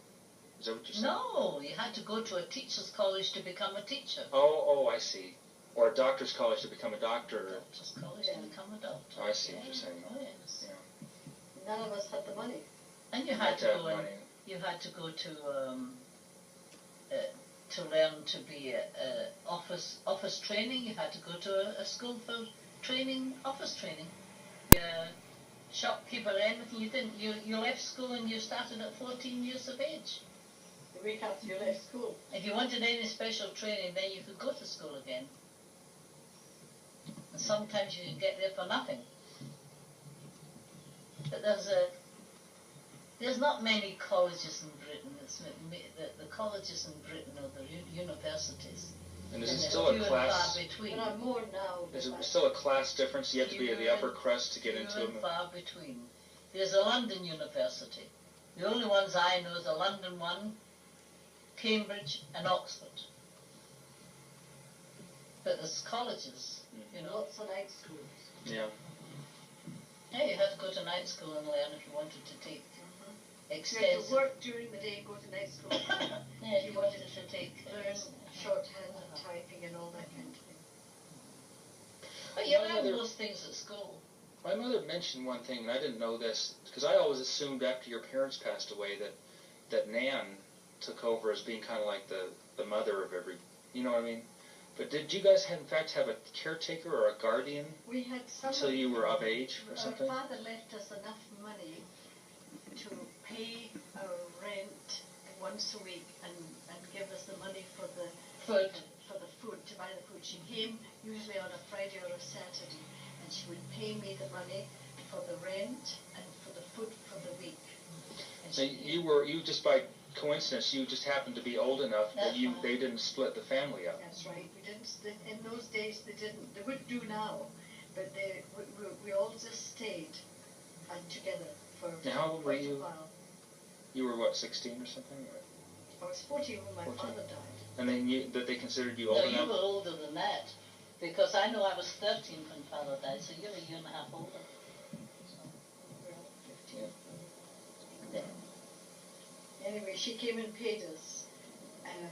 Speaker 2: Is that what you're saying?
Speaker 4: No, you had to go to a teacher's college to become a teacher.
Speaker 2: Oh, I see. Or a doctor's college to become a doctor.
Speaker 4: Doctor's college to become a doctor.
Speaker 2: Oh, I see what you're saying.
Speaker 4: Oh, yes.
Speaker 2: Yeah.
Speaker 3: None of us had the money.
Speaker 4: And you had to go and you had to go to learn to be office training. You had to go to a school for training, office training. Shopkeeper, anything. You didn't. You left school and you started at 14 years of age.
Speaker 3: The week after you left school.
Speaker 4: If you wanted any special training, then you could go to school again. And sometimes you could get there for nothing. But there's not many colleges in Britain. The colleges in Britain are the universities.
Speaker 2: And is it still a class?
Speaker 3: There are more now.
Speaker 2: Is it still a class difference? You have to be at the upper crust to get into them?
Speaker 4: Few and far between. There's a London University. The only ones I know is the London one, Cambridge and Oxford. But there's colleges, you know.
Speaker 3: Lots of night schools.
Speaker 2: Yeah.
Speaker 4: Yeah, you had to go to night school and learn if you wanted to take
Speaker 3: You had
Speaker 4: extensive.
Speaker 3: to work during the day, go to night school.
Speaker 4: Yeah, if you wanted to take.
Speaker 3: Learn shorthand and typing and all that kind of thing.
Speaker 4: But you learn those things at school.
Speaker 2: My mother mentioned one thing, and I didn't know this, because I always assumed after your parents passed away that Nan took over as being kind of like the mother of every, you know what I mean? But did you guys in fact have a caretaker or a guardian
Speaker 3: We had some
Speaker 2: until you were of age or something?
Speaker 3: Our father left us enough money to pay our rent once a week and give us the money for the
Speaker 4: Food.
Speaker 3: To buy the food. She came usually on a Friday or a Saturday, and she would pay me the money for the rent and for the food for the week. And
Speaker 2: So you just by coincidence, you just happened to be old enough that they didn't split the family up.
Speaker 3: That's right. We didn't. In those days, they didn't. They would do now, but we all just stayed together for
Speaker 2: Now, how old were
Speaker 3: quite a
Speaker 2: you?
Speaker 3: while.
Speaker 2: You were what, 16 or something?
Speaker 3: I was 14 when my
Speaker 2: 14.
Speaker 3: father died.
Speaker 2: And then they considered you
Speaker 4: No,
Speaker 2: old
Speaker 4: you
Speaker 2: enough?
Speaker 4: were older than that. Because I know I was 13 when Father died, so you're a year and a half older. So,
Speaker 3: We were 15. Anyway, she came and paid us, and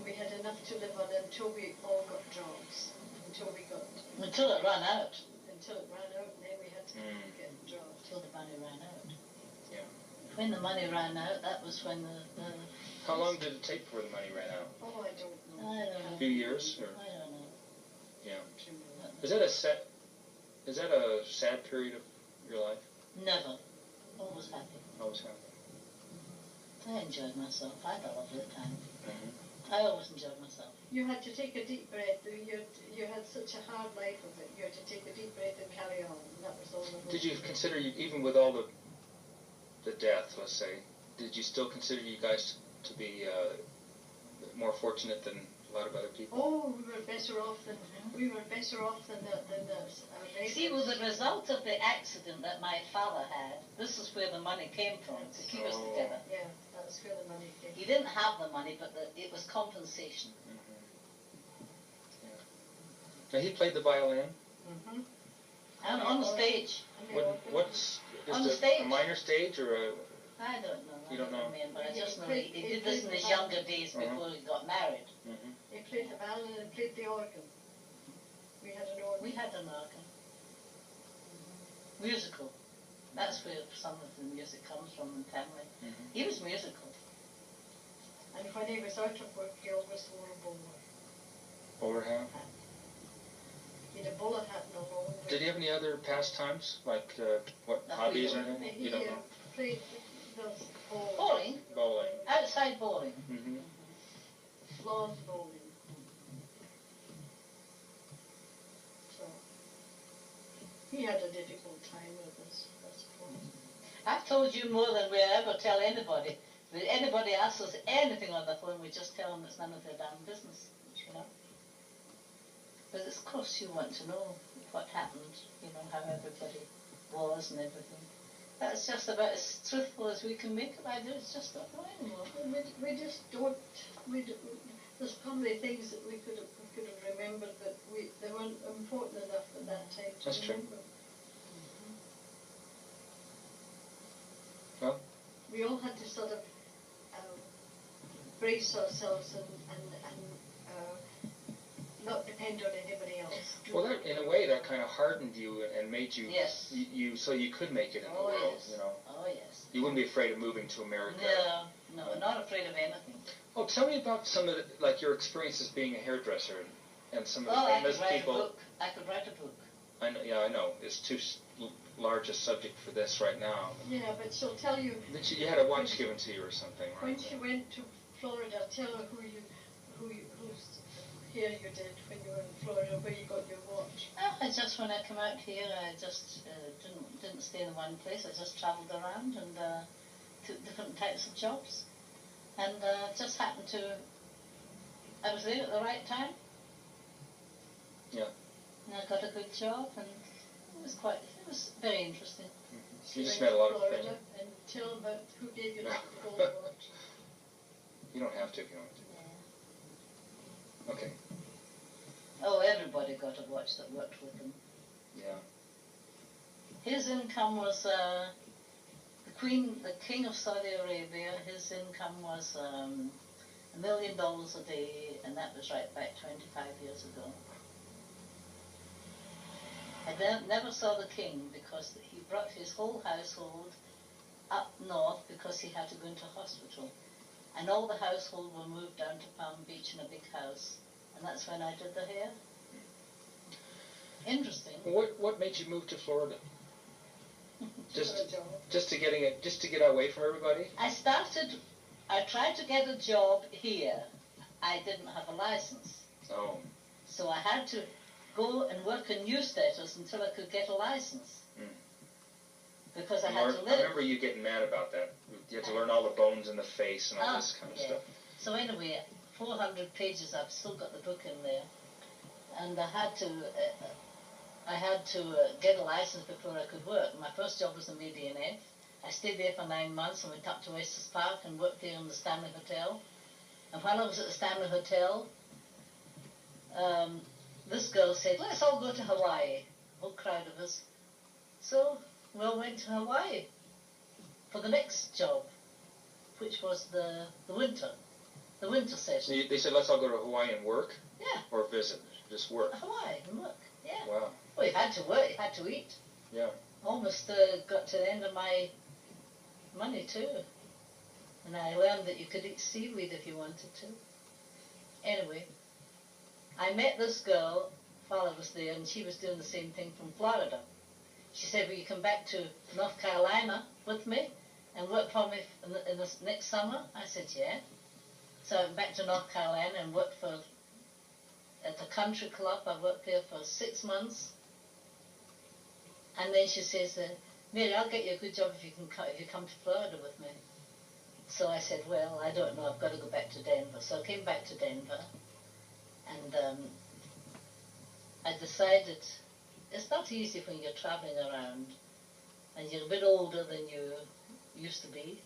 Speaker 3: we had enough to live on until we all got jobs. Until
Speaker 4: until it ran out.
Speaker 3: Until it ran out, and then we had to get jobs.
Speaker 4: Until the money ran out.
Speaker 2: Yeah.
Speaker 4: When the money ran out, that was when the
Speaker 2: How long did it take before the money ran out?
Speaker 3: Oh, I don't know.
Speaker 4: I don't know.
Speaker 2: A few years? Or?
Speaker 4: I don't know.
Speaker 2: Yeah. Is that a sad period of your life?
Speaker 4: Never. Always happy.
Speaker 2: Always happy.
Speaker 4: I enjoyed myself. I had a lovely time.
Speaker 2: Mm-hmm.
Speaker 4: I always enjoyed myself.
Speaker 3: You had to take a deep breath. You had such a hard life of it. You had to take a deep breath and carry on. And that was all.
Speaker 2: Did you consider, even with all the death, let's say, did you still consider you guys to be more fortunate than a lot of other people?
Speaker 3: Oh, we were better off than our neighbours.
Speaker 4: See, with the result of the accident that my father had, this is where the money came from, to keep us together.
Speaker 3: Yeah, that was where the money came.
Speaker 4: He didn't have the money, but it was compensation.
Speaker 2: Mm-hmm. Yeah. Now, he played the violin?
Speaker 3: Mm-hmm.
Speaker 4: And on the stage.
Speaker 2: What's
Speaker 4: on the
Speaker 2: it
Speaker 4: stage.
Speaker 2: A minor stage or a...
Speaker 4: I don't know.
Speaker 2: You don't know?
Speaker 4: But I just know he did this in his younger days before he got married.
Speaker 2: Mm-hmm.
Speaker 3: He played the violin and played the organ. We had an organ.
Speaker 4: We had an organ. Musical. That's where some of the music comes from in the family.
Speaker 2: Mm-hmm.
Speaker 4: He was musical.
Speaker 3: And when he was out of work, he always wore a bowler.
Speaker 2: Bowler hat?
Speaker 3: He had a bowler hat and a long.
Speaker 2: Did he have any other pastimes? Like, hobbies or anything?
Speaker 3: He
Speaker 2: You don't know?
Speaker 3: played those bowling.
Speaker 4: Bowling?
Speaker 2: Bowling.
Speaker 4: Outside bowling.
Speaker 2: Mm-hmm.
Speaker 3: Lawn bowling. So, We had a difficult time with this, I suppose.
Speaker 4: I've told you more than we'll ever tell anybody. If anybody asks us anything on the phone, we just tell them it's none of their damn business, you know. But of course you want to know what happened, you know, how everybody was and everything. That's just about as truthful as we can make it. I do. It's just not mine.
Speaker 3: We just don't. There's probably things that we could have remembered, but they weren't important enough at that time to
Speaker 2: That's
Speaker 3: remember.
Speaker 2: true. Well,
Speaker 3: We all had to sort of brace ourselves and not depend on anybody else.
Speaker 2: well, that, in a way, that kind of hardened you and made you,
Speaker 4: Yes.
Speaker 2: you so you could make it in the
Speaker 4: Oh,
Speaker 2: world,
Speaker 4: yes.
Speaker 2: you know.
Speaker 4: Oh, yes.
Speaker 2: You wouldn't be afraid of moving to America.
Speaker 4: No, not afraid of anything.
Speaker 2: Oh, tell me about some of the, like your experiences being a hairdresser and some of the
Speaker 4: Oh, I
Speaker 2: famous
Speaker 4: could write
Speaker 2: people.
Speaker 4: a book. I could write a book.
Speaker 2: I know, yeah, I know. It's too large a subject for this right now.
Speaker 3: Yeah, but she'll tell you.
Speaker 2: You had a watch given to you or something, right?
Speaker 3: When she went to Florida, tell her whose hair you did when you were in Florida, where you got your watch.
Speaker 4: Just when I come out here, I just didn't stay in one place. I just travelled around and took different types of jobs, and just happened to. I was there at the right time.
Speaker 2: Yeah.
Speaker 4: And I got a good job, and it was very interesting.
Speaker 2: Mm-hmm. You just met a lot of
Speaker 3: Florida
Speaker 2: friends.
Speaker 3: and tell about who gave you the gold watch.
Speaker 2: You don't have to if you don't want to.
Speaker 4: Yeah.
Speaker 2: Okay.
Speaker 4: Oh, everybody got a watch that worked with them.
Speaker 2: Yeah.
Speaker 4: His income was the king of Saudi Arabia. His income was $1 million a day, and that was right back 25 years ago. I never saw the king because he brought his whole household up north because he had to go into hospital. And all the household were moved down to Palm Beach in a big house. And that's when I did the hair. Interesting.
Speaker 2: What made you move to Florida? Just to get away from everybody?
Speaker 4: I tried to get a job here. I didn't have a license.
Speaker 2: Oh.
Speaker 4: So I had to go and work in newsletters until I could get a license. Because I had to live.
Speaker 2: I remember you getting mad about that. You had to learn all the bones in the face and all this kind of stuff.
Speaker 4: So anyway, 400 pages, I've still got the book in there. And I had to get a license before I could work. My first job was in AD&F. I stayed there for 9 months and went up to Estes Park and worked there in the Stanley Hotel. And while I was at the Stanley Hotel, this girl said, let's all go to Hawaii. A whole crowd of us. So we all went to Hawaii for the next job, which was the winter session.
Speaker 2: So they said, let's all go to Hawaii and work?
Speaker 4: Yeah.
Speaker 2: Or visit? Just work?
Speaker 4: Hawaii and work, yeah.
Speaker 2: Wow.
Speaker 4: Well, you had to work, you had to eat.
Speaker 2: Yeah.
Speaker 4: Almost got to the end of my money too. And I learned that you could eat seaweed if you wanted to. Anyway, I met this girl while I was there, and she was doing the same thing from Florida. She said, will you come back to North Carolina with me and work for me in the next summer? I said, yeah. So I went back to North Carolina and worked at the country club. I worked there for 6 months. And then she says, Mary, I'll get you a good job if you come to Florida with me. So I said, well, I don't know, I've got to go back to Denver. So I came back to Denver, and I decided it's not easy when you're traveling around and you're a bit older than you used to be.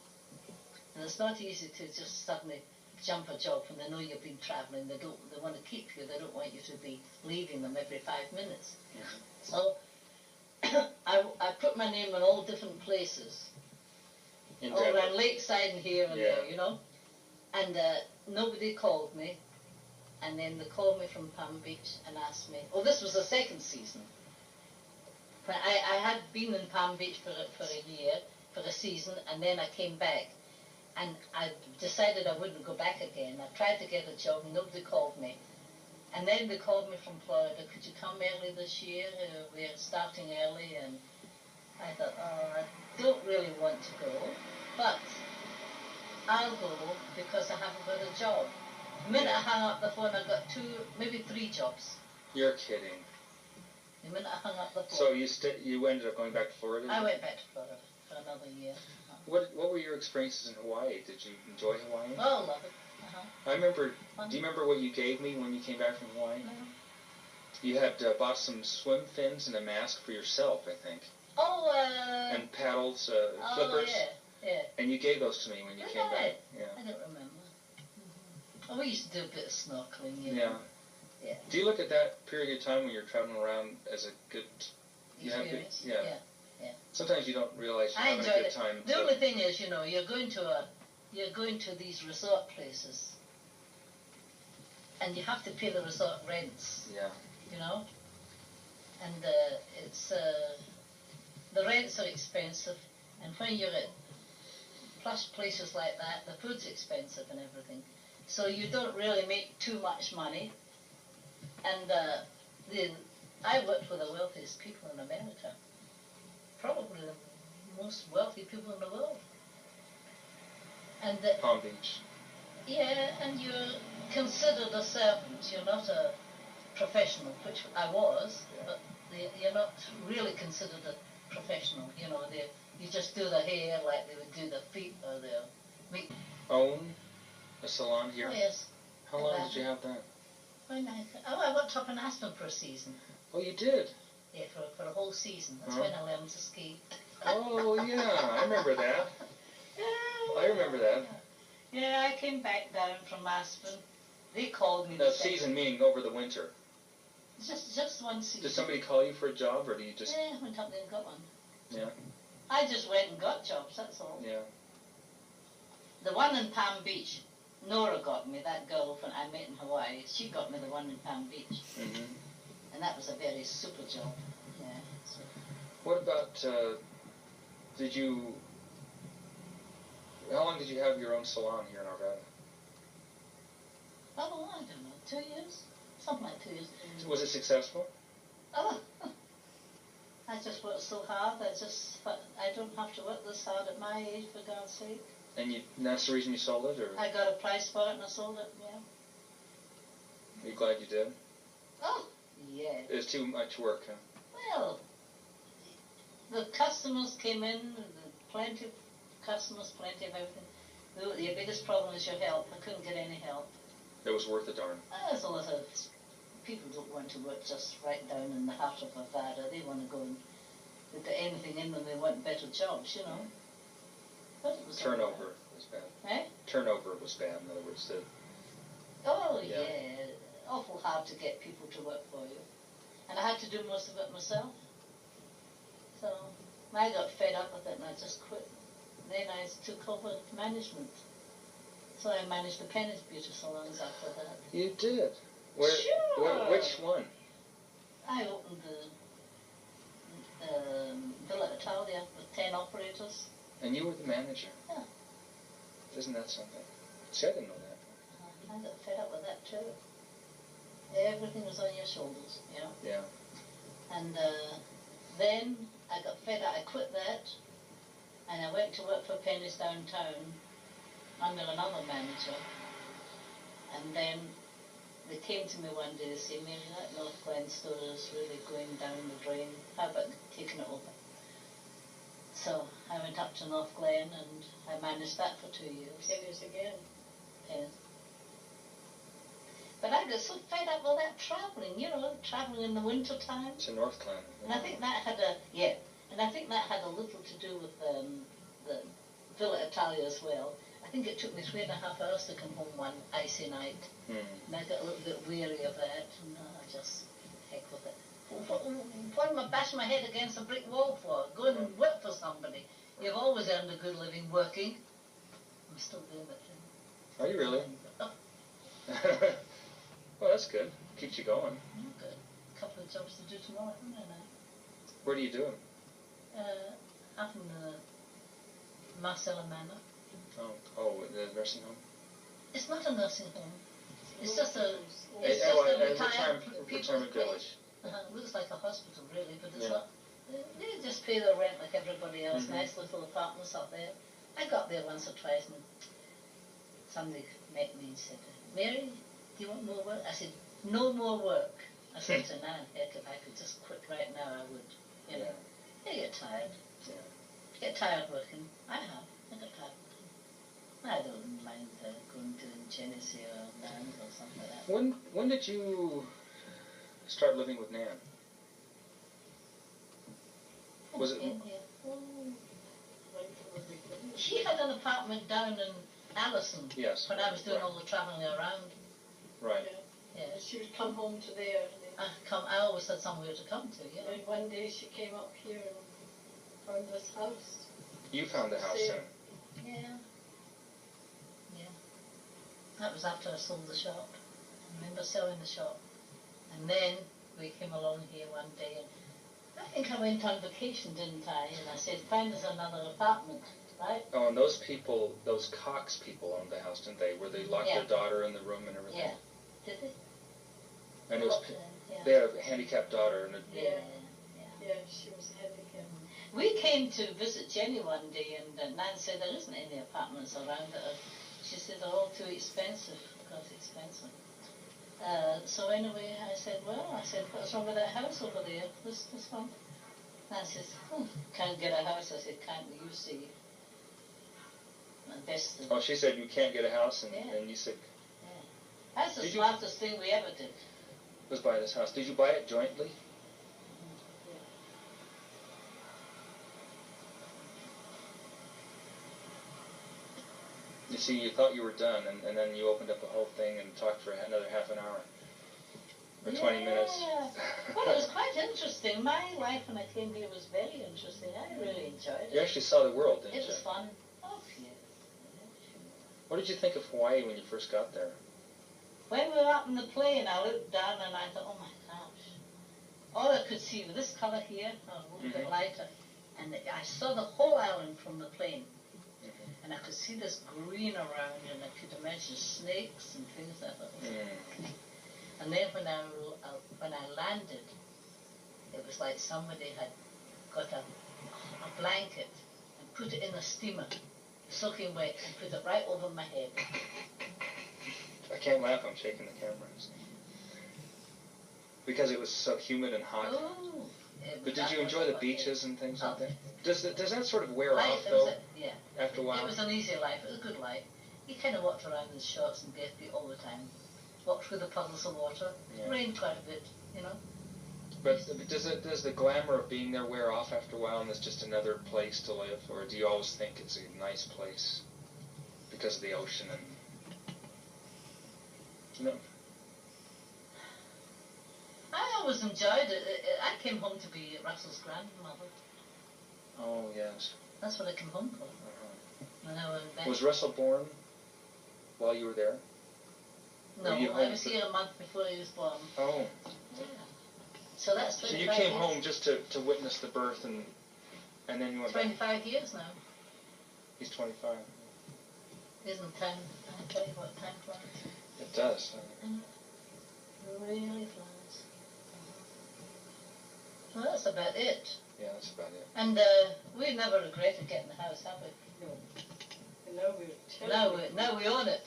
Speaker 4: And it's not easy to just suddenly jump a job when they know you've been traveling. They want to keep you. They don't want you to be leaving them every 5 minutes.
Speaker 2: Mm-hmm.
Speaker 4: So I put my name in all different places. All around Lakeside and here and there, you know. And nobody called me. And then they called me from Palm Beach and asked me, oh, this was the second season. But I had been in Palm Beach for a year, for a season, and then I came back. And I decided I wouldn't go back again. I tried to get a job, and nobody called me. And then they called me from Florida, could you come early this year? We're starting early. And I thought, oh, I don't really want to go, but I'll go because I haven't got a job. The minute I hung up the phone, I got 2, maybe 3 jobs.
Speaker 2: You're kidding.
Speaker 4: The minute I hung up the phone.
Speaker 2: So you ended up going back to Florida?
Speaker 4: I went back to Florida for another year.
Speaker 2: What were your experiences in Hawaii? Did you enjoy Hawaii?
Speaker 4: Oh, love it.
Speaker 2: I remember.
Speaker 4: Fun.
Speaker 2: Do you remember what you gave me when you came back from Hawaii?
Speaker 4: No.
Speaker 2: You had bought some swim fins and a mask for yourself, I think.
Speaker 4: Oh,
Speaker 2: and paddles,
Speaker 4: oh,
Speaker 2: flippers.
Speaker 4: Yeah.
Speaker 2: And you gave those to me when you came back. Yeah.
Speaker 4: I don't remember. Mm-hmm. Oh, we used to do a bit of snorkeling, you know.
Speaker 2: Yeah.
Speaker 4: Yeah.
Speaker 2: Do you look at that period of time when you're traveling around as a good
Speaker 4: experience?
Speaker 2: Yeah. Sometimes you don't realize you're having a good time.
Speaker 4: The only thing is, you know, you're going to these resort places, and you have to pay the resort rents.
Speaker 2: Yeah.
Speaker 4: You know, and it's the rents are expensive, and when you're at plush places like that, the food's expensive and everything, so you don't really make too much money. And then I worked with the wealthiest people in America, probably the most wealthy people in the world. And
Speaker 2: Palm Beach.
Speaker 4: Yeah, and you're considered a servant. You're not a professional, which I was, but you're not really considered a professional. You know, you just do the hair like they would do the feet or their meat.
Speaker 2: Own a salon here?
Speaker 4: Oh, yes.
Speaker 2: How long did you have that?
Speaker 4: I worked up in Aspen for a season.
Speaker 2: Oh, you did?
Speaker 4: Yeah, for a whole season. That's when I learned to ski.
Speaker 2: Oh, yeah, I remember that. I remember that.
Speaker 1: Yeah, I came back down from Aspen. They called me.
Speaker 2: The season meaning over the winter.
Speaker 1: Just one season.
Speaker 2: Did somebody call you for a job, or do you just?
Speaker 4: Yeah, I went up there and got one.
Speaker 2: Yeah.
Speaker 1: I just went and got jobs. That's all.
Speaker 2: Yeah.
Speaker 1: The one in Palm Beach, Nora got me. That girl from I met in Hawaii. She got me the one in Palm Beach.
Speaker 2: Mm-hmm.
Speaker 1: And that was a very super job. Yeah. So.
Speaker 2: What about? How long did you have your own salon here in Arvada?
Speaker 1: Oh, I don't know. 2 years? Something like 2 years.
Speaker 2: Was it successful?
Speaker 1: Oh, I just worked so hard. I don't have to work this hard at my age, for God's sake.
Speaker 2: And that's the reason you sold it, or?
Speaker 1: I got a price for it and I sold it, yeah.
Speaker 2: Are you glad you did?
Speaker 1: Oh, yeah.
Speaker 2: It was too much work, huh?
Speaker 1: Well, the customers came in, plenty of customers, plenty of everything. Your biggest problem is your help. I couldn't get any help.
Speaker 2: It was worth the darn.
Speaker 1: There's a lot of people don't want to work just right down in the heart of Nevada. They want to go and if there's anything in them, they want better jobs, you know. But it was
Speaker 2: Turnover was bad.
Speaker 1: Eh?
Speaker 2: Turnover was bad, in other words.
Speaker 1: Oh, yeah. Awful hard to get people to work for you. And I had to do most of it myself. So I got fed up with it and I just quit. Then I took over management. So I managed the Penny's beauty salons after that.
Speaker 2: You did?
Speaker 1: Sure.
Speaker 2: Which one?
Speaker 1: I opened the Villa Italia with 10 operators.
Speaker 2: And you were the manager?
Speaker 1: Yeah.
Speaker 2: Isn't that something? See, I didn't know that.
Speaker 1: I got fed up with that too. Everything was on your shoulders, you know.
Speaker 2: Yeah.
Speaker 1: And then I got fed up. I quit that, and I went to work for Penny's downtown under another manager. And then they came to me one day to say, Mary, that North Glen store is really going down the drain. How about taking it over? So I went up to North Glen and I managed that for 2 years.
Speaker 3: Penny's again.
Speaker 1: Yes. But I got so fed up with that travelling, you know, travelling in the winter time.
Speaker 2: To North Glen.
Speaker 1: And I think that had a little to do with the Villa Italia as well. I think it took me 3.5 hours to come home one icy night. And I got a little bit weary of that, and I just, heck with it. What am I bashing my head against a brick wall for? Go and work for somebody. You've always earned a good living working. I'm still doing it.
Speaker 2: Are you really?
Speaker 1: Oh,
Speaker 2: Well, that's good. Keeps you going.
Speaker 1: good. A couple of jobs to do tomorrow, haven't I?
Speaker 2: Where do you do them?
Speaker 1: Up in Marcella Manor.
Speaker 2: Oh, the nursing home?
Speaker 1: It's not a nursing home. It's just a
Speaker 2: retirement village.
Speaker 1: Looks like a hospital, really, but it's
Speaker 2: Yeah.
Speaker 1: not. They just pay their rent like everybody else. Nice little apartments up there. I got there once or twice, and somebody met me and said, Mary, do you want more work? I said, no more work.
Speaker 4: I said to Nan, heck, if I could just quit right now, I would. You know, you get tired.
Speaker 2: Yeah.
Speaker 4: Get tired working. I have. I get tired working. I don't mind going to Genesee or Nan's or something like that.
Speaker 2: When did you start living with Nan? Was it?
Speaker 4: In here.
Speaker 3: Right from the beginning.
Speaker 4: She had an apartment down in Allison.
Speaker 2: Yes.
Speaker 4: When I was doing
Speaker 2: Right.
Speaker 4: all the travelling around.
Speaker 2: Right.
Speaker 3: Yeah.
Speaker 4: Yeah.
Speaker 3: And she would come home to there.
Speaker 4: I always had somewhere to come to, you know.
Speaker 3: And one day she came up here and found this house.
Speaker 2: You found the house
Speaker 3: Same.
Speaker 2: then.
Speaker 4: Yeah. Yeah. That was after I sold the shop. I remember selling the shop. And then we came along here one day and I think I went on vacation, didn't I? And I said, find us another apartment, right?
Speaker 2: Oh, and those people, those Cox people owned the house, didn't they? Where they locked
Speaker 4: Yeah.
Speaker 2: their daughter in the room and everything.
Speaker 4: Yeah. Did they?
Speaker 2: And it was,
Speaker 4: Yeah.
Speaker 2: they had a handicapped daughter, and
Speaker 4: Yeah.
Speaker 3: Yeah, she was handicapped.
Speaker 4: We came to visit Jenny one day, and Nan said there isn't any apartments around it. She said they're all too expensive, because expensive. So anyway, I said, what's wrong with that house over there? This one? Nan says, can't get a house. I said, can't you see? And best
Speaker 2: oh, she said you can't get a house, and,
Speaker 4: Yeah.
Speaker 2: and you said,
Speaker 4: that's the
Speaker 2: Did you-
Speaker 4: smartest thing we ever did.
Speaker 2: let's buy this house. Did you buy it jointly? You see, you thought you were done, and then you opened up the whole thing and talked for another half an hour. Or 20 minutes.
Speaker 4: Well, it was quite interesting. My life when I came here was very interesting. I really enjoyed
Speaker 2: You
Speaker 4: it.
Speaker 2: actually saw the world, didn't
Speaker 4: It
Speaker 2: you?
Speaker 4: was fun. Oh, yeah.
Speaker 2: What did you think of Hawaii when you first got there?
Speaker 4: When we were up in the plane, I looked down and I thought, oh my gosh. All I could see was this colour here, a little bit lighter. And I saw the whole island from the plane. And I could see this green around, and I could imagine snakes and things like that. And then when I landed, it was like somebody had got a blanket and put it in a steamer, soaking wet, and put it right over my head.
Speaker 2: I can't laugh, I'm shaking the camera. Because it was so humid and hot.
Speaker 4: Oh,
Speaker 2: But did you enjoy the beaches and things like
Speaker 4: Oh.
Speaker 2: that? Does that sort of wear
Speaker 4: Life,
Speaker 2: off,
Speaker 4: it was
Speaker 2: though,
Speaker 4: yeah.
Speaker 2: after a
Speaker 4: It
Speaker 2: while?
Speaker 4: was an easy life. It was a good life. You kind of walked around in shorts and bare feet all the time. Walked through the puddles of water.
Speaker 2: Yeah.
Speaker 4: It rained quite a bit, you know.
Speaker 2: But does the glamour of being there wear off after a while, and it's just another place to live? Or do you always think it's a nice place because of the ocean and... You know?
Speaker 4: I always enjoyed it. I came home to be Russell's grandmother.
Speaker 2: Oh, yes.
Speaker 4: That's what I came home for. When I went back.
Speaker 2: Was Russell born while you were there?
Speaker 4: No,
Speaker 2: were you
Speaker 4: I
Speaker 2: home
Speaker 4: was
Speaker 2: for-
Speaker 4: here a month before he was born.
Speaker 2: Oh.
Speaker 4: Yeah. So that's
Speaker 2: So
Speaker 4: 25
Speaker 2: you came
Speaker 4: years.
Speaker 2: home just to witness the birth, and then you went back.
Speaker 4: 25 years now.
Speaker 2: He's 25.
Speaker 4: Isn't time? I tell you what, time flies.
Speaker 2: It does.
Speaker 4: Really flies. Well, that's about it.
Speaker 2: Yeah, that's about it.
Speaker 4: And we've never regretted getting the house, have we?
Speaker 3: No. And now we're
Speaker 4: Now we own it.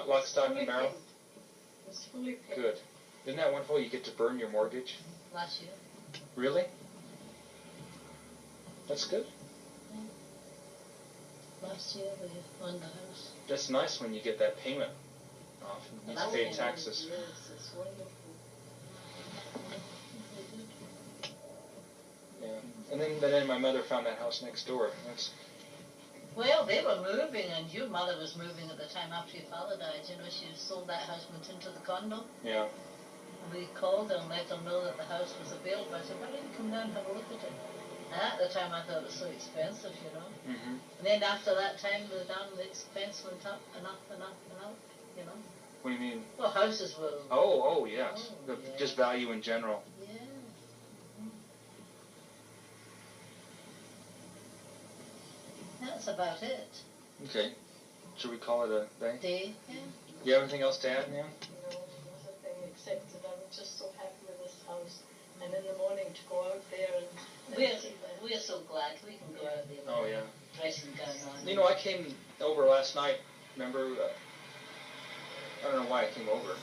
Speaker 2: Lock, stock, and barrel?
Speaker 3: It's fully paid.
Speaker 2: Good. Isn't that wonderful? You get to burn your mortgage?
Speaker 4: Last year.
Speaker 2: Really? That's good.
Speaker 4: Last year we owned the house.
Speaker 2: That's nice when you get that payment off and you pay taxes.
Speaker 3: Yes, it's wonderful.
Speaker 2: Yeah. And then my mother found that house next door. That's...
Speaker 4: Well, they were moving, and your mother was moving at the time after your father died. You know, she sold that house, went into the condo.
Speaker 2: Yeah.
Speaker 4: We called her and let her know that the house was available. I said, why don't you come down and have a look at it? And at the time I thought it was so expensive, you know.
Speaker 2: Mm-hmm.
Speaker 4: And then after that time, the expense went up and up and up and up, you know.
Speaker 2: What do you mean?
Speaker 4: Well, houses were...
Speaker 2: Oh, yes.
Speaker 4: Oh, yeah.
Speaker 2: Just value in general.
Speaker 4: Yeah. That's about it.
Speaker 2: Okay. Should we call it a day?
Speaker 4: Day. Yeah.
Speaker 2: You have anything else to add, Nan?
Speaker 3: No, nothing except that I'm just so happy with this house. And in the morning to go out there and see that.
Speaker 4: We're so glad we can go out there with
Speaker 2: Oh, yeah.
Speaker 4: dressing gown on.
Speaker 2: You know, I came over last night, remember? I don't know why I came over.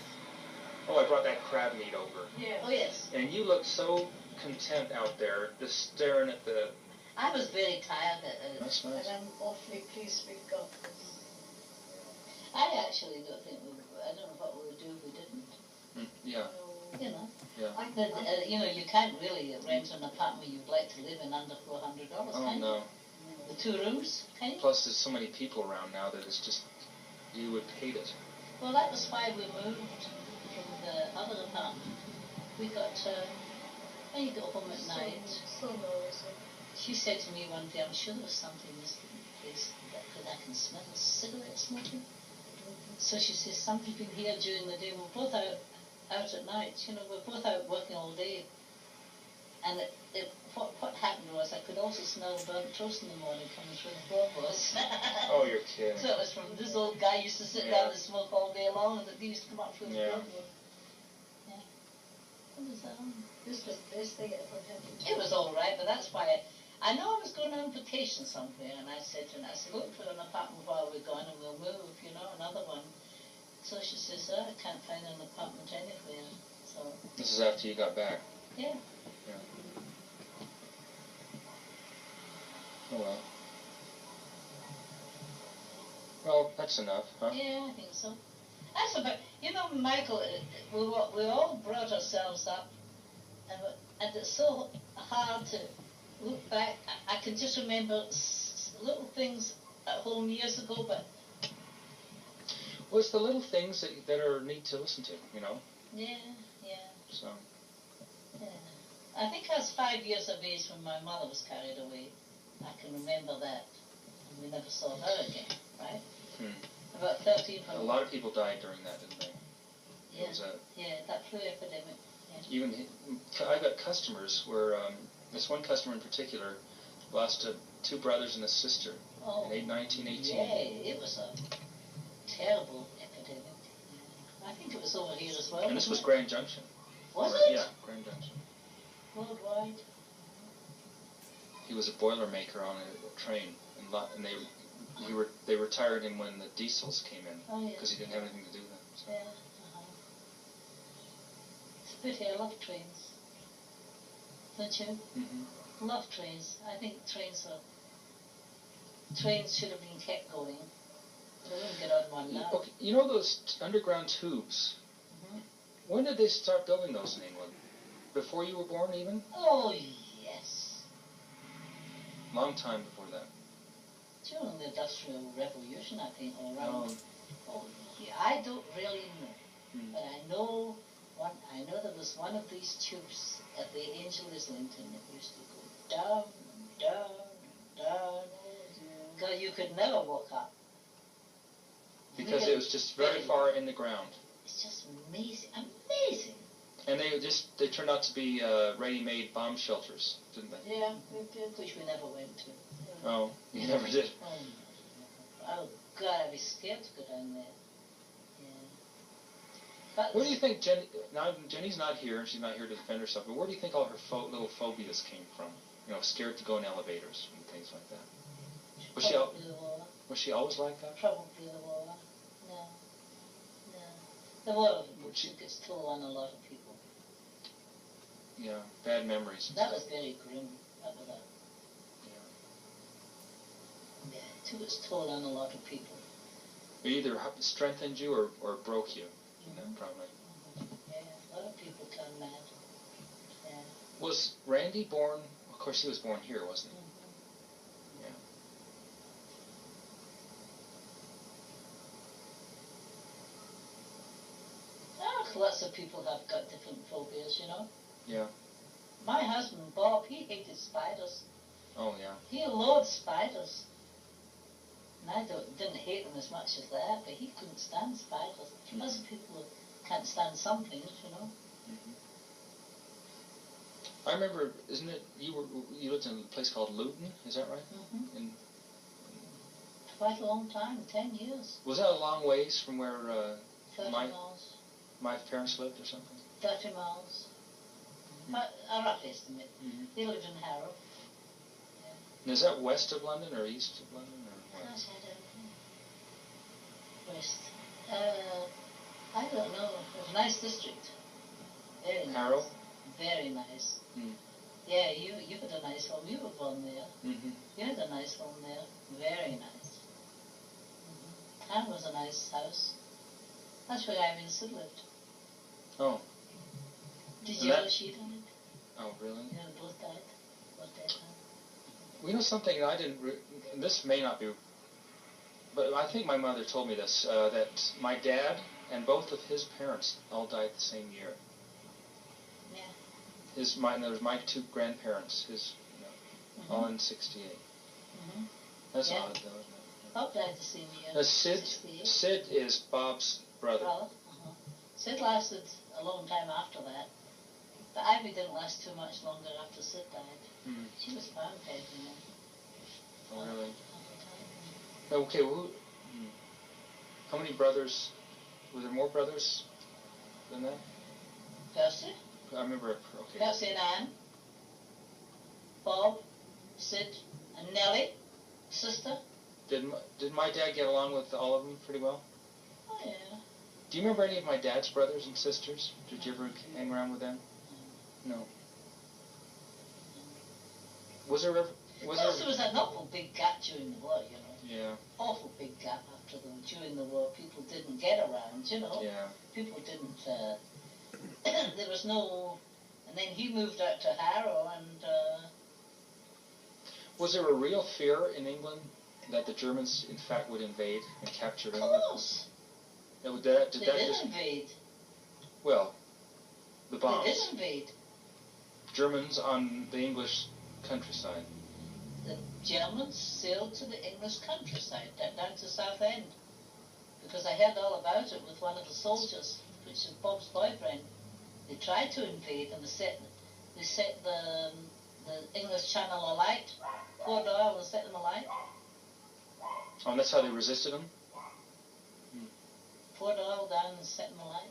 Speaker 2: Oh, I brought that crab meat over.
Speaker 3: Yeah.
Speaker 4: Oh, yes.
Speaker 2: And you look so content out there, just staring at the...
Speaker 4: I was very tired.
Speaker 2: That's nice.
Speaker 3: And I'm awfully pleased we've got this.
Speaker 4: I actually don't think I don't know what we would do if we didn't.
Speaker 2: Yeah.
Speaker 4: You know.
Speaker 2: Yeah.
Speaker 4: But, you know, you can't really rent an apartment you'd like to live in under $400,
Speaker 2: Oh,
Speaker 4: can you?
Speaker 2: no.
Speaker 4: The 2 rooms, can you?
Speaker 2: Plus, there's so many people around now that it's just... You would hate it.
Speaker 4: Well, that was why we moved from the other apartment. We got, when you go home at night,
Speaker 3: So noisy.
Speaker 4: she said to me one day, I'm sure there's something in this place that I can smell cigarette smoking. So she says, somebody's been here during the day. We're both out at night, you know, we're both out working all day. And what happened was I could also smell burnt toast in the morning coming through the floorboards.
Speaker 2: Oh, you're kidding.
Speaker 4: So it was from this old guy used to sit down and smoke all day long, and he used to come up through the floorboard. Yeah. What was that on?
Speaker 3: This was the best thing ever happened.
Speaker 4: It was all right, but that's why I know I was going on vacation somewhere, and I said to her, look for an apartment while we're gone, and we'll move, you know, another one. So she says, I can't find an apartment anywhere. So.
Speaker 2: This is after you got back.
Speaker 4: Yeah.
Speaker 2: Yeah. Oh, well. Well, that's enough, huh?
Speaker 4: Yeah, I think so. That's about, you know, Michael, we all brought ourselves up, and it's so hard to look back. I can just remember little things at home years ago, but...
Speaker 2: Well, it's the little things that are neat to listen to, you know?
Speaker 4: Yeah.
Speaker 2: So...
Speaker 4: Yeah. I think I was 5 years of age when my mother was carried away. I can remember that. And we never saw her again, right? About 13.
Speaker 2: A lot of people died during that, didn't they?
Speaker 4: Yeah, that flu epidemic. Yeah.
Speaker 2: Even I got customers where this one customer in particular lost 2 brothers and a sister in 1918.
Speaker 4: Yeah, it was a terrible epidemic. I think it was over here as well.
Speaker 2: And this was Grand Junction.
Speaker 4: Was it?
Speaker 2: Yeah, Grand Junction.
Speaker 4: Worldwide.
Speaker 2: He was a boiler maker on a train, and they retired him when the diesels came in because he didn't have anything to do then. So.
Speaker 4: Yeah. It's a pity. I love trains. Don't you?
Speaker 2: Mm-hmm.
Speaker 4: Love trains. I think trains should have been kept going. They wouldn't get on one now.
Speaker 2: Okay, you know those underground tubes?
Speaker 4: Mm-hmm.
Speaker 2: When did they start building those in England? Before you were born, even?
Speaker 4: Oh, yes.
Speaker 2: Long time before that.
Speaker 4: During the Industrial Revolution, I think, or around. Oh, yeah, I don't really know. But I know there was one of these tubes at the Angel Islington that used to go down, down, down. God, you could never walk up.
Speaker 2: Because it was just very far in the ground.
Speaker 4: It's just amazing, amazing.
Speaker 2: And they turned out to be ready-made bomb shelters, didn't they?
Speaker 4: Yeah, we did, which we never went to.
Speaker 2: Oh, you never did?
Speaker 4: Oh, God, I'd be scared to go down there. Yeah. But
Speaker 2: Where do you think Jenny's not here, and she's not here to defend herself, but where do you think all her little phobias came from? You know, scared to go in elevators and things like that. Was she always like that?
Speaker 4: Probably the war. No. The war took its toll on a lot of people.
Speaker 2: Yeah, bad memories.
Speaker 4: That was very grim. That was that. Yeah, it took its toll on a lot of people.
Speaker 2: It either strengthened you or broke you, probably.
Speaker 4: Yeah, a lot of people turned mad. Yeah.
Speaker 2: Was Randy born? Of course, he was born here, wasn't he? Yeah.
Speaker 4: Lots of people have got different phobias, you know.
Speaker 2: Yeah.
Speaker 4: My husband, Bob, he hated spiders.
Speaker 2: Oh, yeah.
Speaker 4: He loved spiders. And I didn't hate them as much as that, but he couldn't stand spiders. Lots of people can't stand some things, you know.
Speaker 2: Mm-hmm. I remember, isn't it, you lived in a place called Luton, is that right?
Speaker 4: Mm-hmm. Quite a long time, 10 years.
Speaker 2: Was that a long ways from where
Speaker 4: 30 miles.
Speaker 2: My parents lived or something?
Speaker 4: 30 miles. But a rough estimate. They lived in Harrow. Yeah.
Speaker 2: And is that west of London or east of London? Or what?
Speaker 4: Gosh, I don't know. West. I don't know. It was a nice district. Very nice.
Speaker 2: Harrow?
Speaker 4: Very nice.
Speaker 2: Mm.
Speaker 4: Yeah, you had a nice home. You were born there.
Speaker 2: Mm-hmm.
Speaker 4: You had a nice home there. Very nice. Anne was a nice house. That's where Irene Sid lived.
Speaker 2: Oh.
Speaker 4: Did
Speaker 2: And
Speaker 4: you
Speaker 2: that-
Speaker 4: know she died?
Speaker 2: Oh, really?
Speaker 4: Yeah, both died. Both died.
Speaker 2: We know something I didn't. This may not be, but I think my mother told me this. That my dad and both of his parents all died the same year.
Speaker 4: Yeah.
Speaker 2: My two grandparents, all in '68.
Speaker 4: Mm-hmm.
Speaker 2: That's
Speaker 4: Yeah.
Speaker 2: odd, though, isn't it?
Speaker 4: Bob died the same year.
Speaker 2: Now, Sid
Speaker 4: 68.
Speaker 2: is Bob's brother.
Speaker 4: Brother. Sid lasted a long time after that. But Ivy didn't last too much longer after Sid died.
Speaker 2: Hmm.
Speaker 4: She was vampire, you know.
Speaker 2: Oh, really? Okay, well, how many brothers? Were there more brothers than that?
Speaker 4: Percy.
Speaker 2: I remember. Okay.
Speaker 4: Percy and Anne. Bob, Sid, and Nellie, sister.
Speaker 2: Did my dad get along with all of them pretty well?
Speaker 4: Oh, yeah.
Speaker 2: Do you remember any of my dad's brothers and sisters? Did you ever hang around with them? No. Was there ever?
Speaker 4: Because there was an awful big gap during the war, you know.
Speaker 2: Yeah.
Speaker 4: Awful big gap after during the war. People didn't get around, you know.
Speaker 2: Yeah.
Speaker 4: People didn't. There was no. And then he moved out to Harrow, and
Speaker 2: Was there a real fear in England that the Germans, in fact, would invade and capture
Speaker 4: of
Speaker 2: England?
Speaker 4: course
Speaker 2: Did
Speaker 4: they
Speaker 2: that
Speaker 4: did
Speaker 2: just?
Speaker 4: invade.
Speaker 2: Well, the
Speaker 4: They
Speaker 2: bombs.
Speaker 4: did invade.
Speaker 2: Germans on the English countryside.
Speaker 4: The Germans sailed to the English countryside, down to Southend, because I heard all about it with one of the soldiers, which is Bob's boyfriend. They tried to invade, and they set the English Channel alight. Port Royal was set them alight.
Speaker 2: Oh, and that's how they resisted them?
Speaker 4: Poured oil down and set them alight.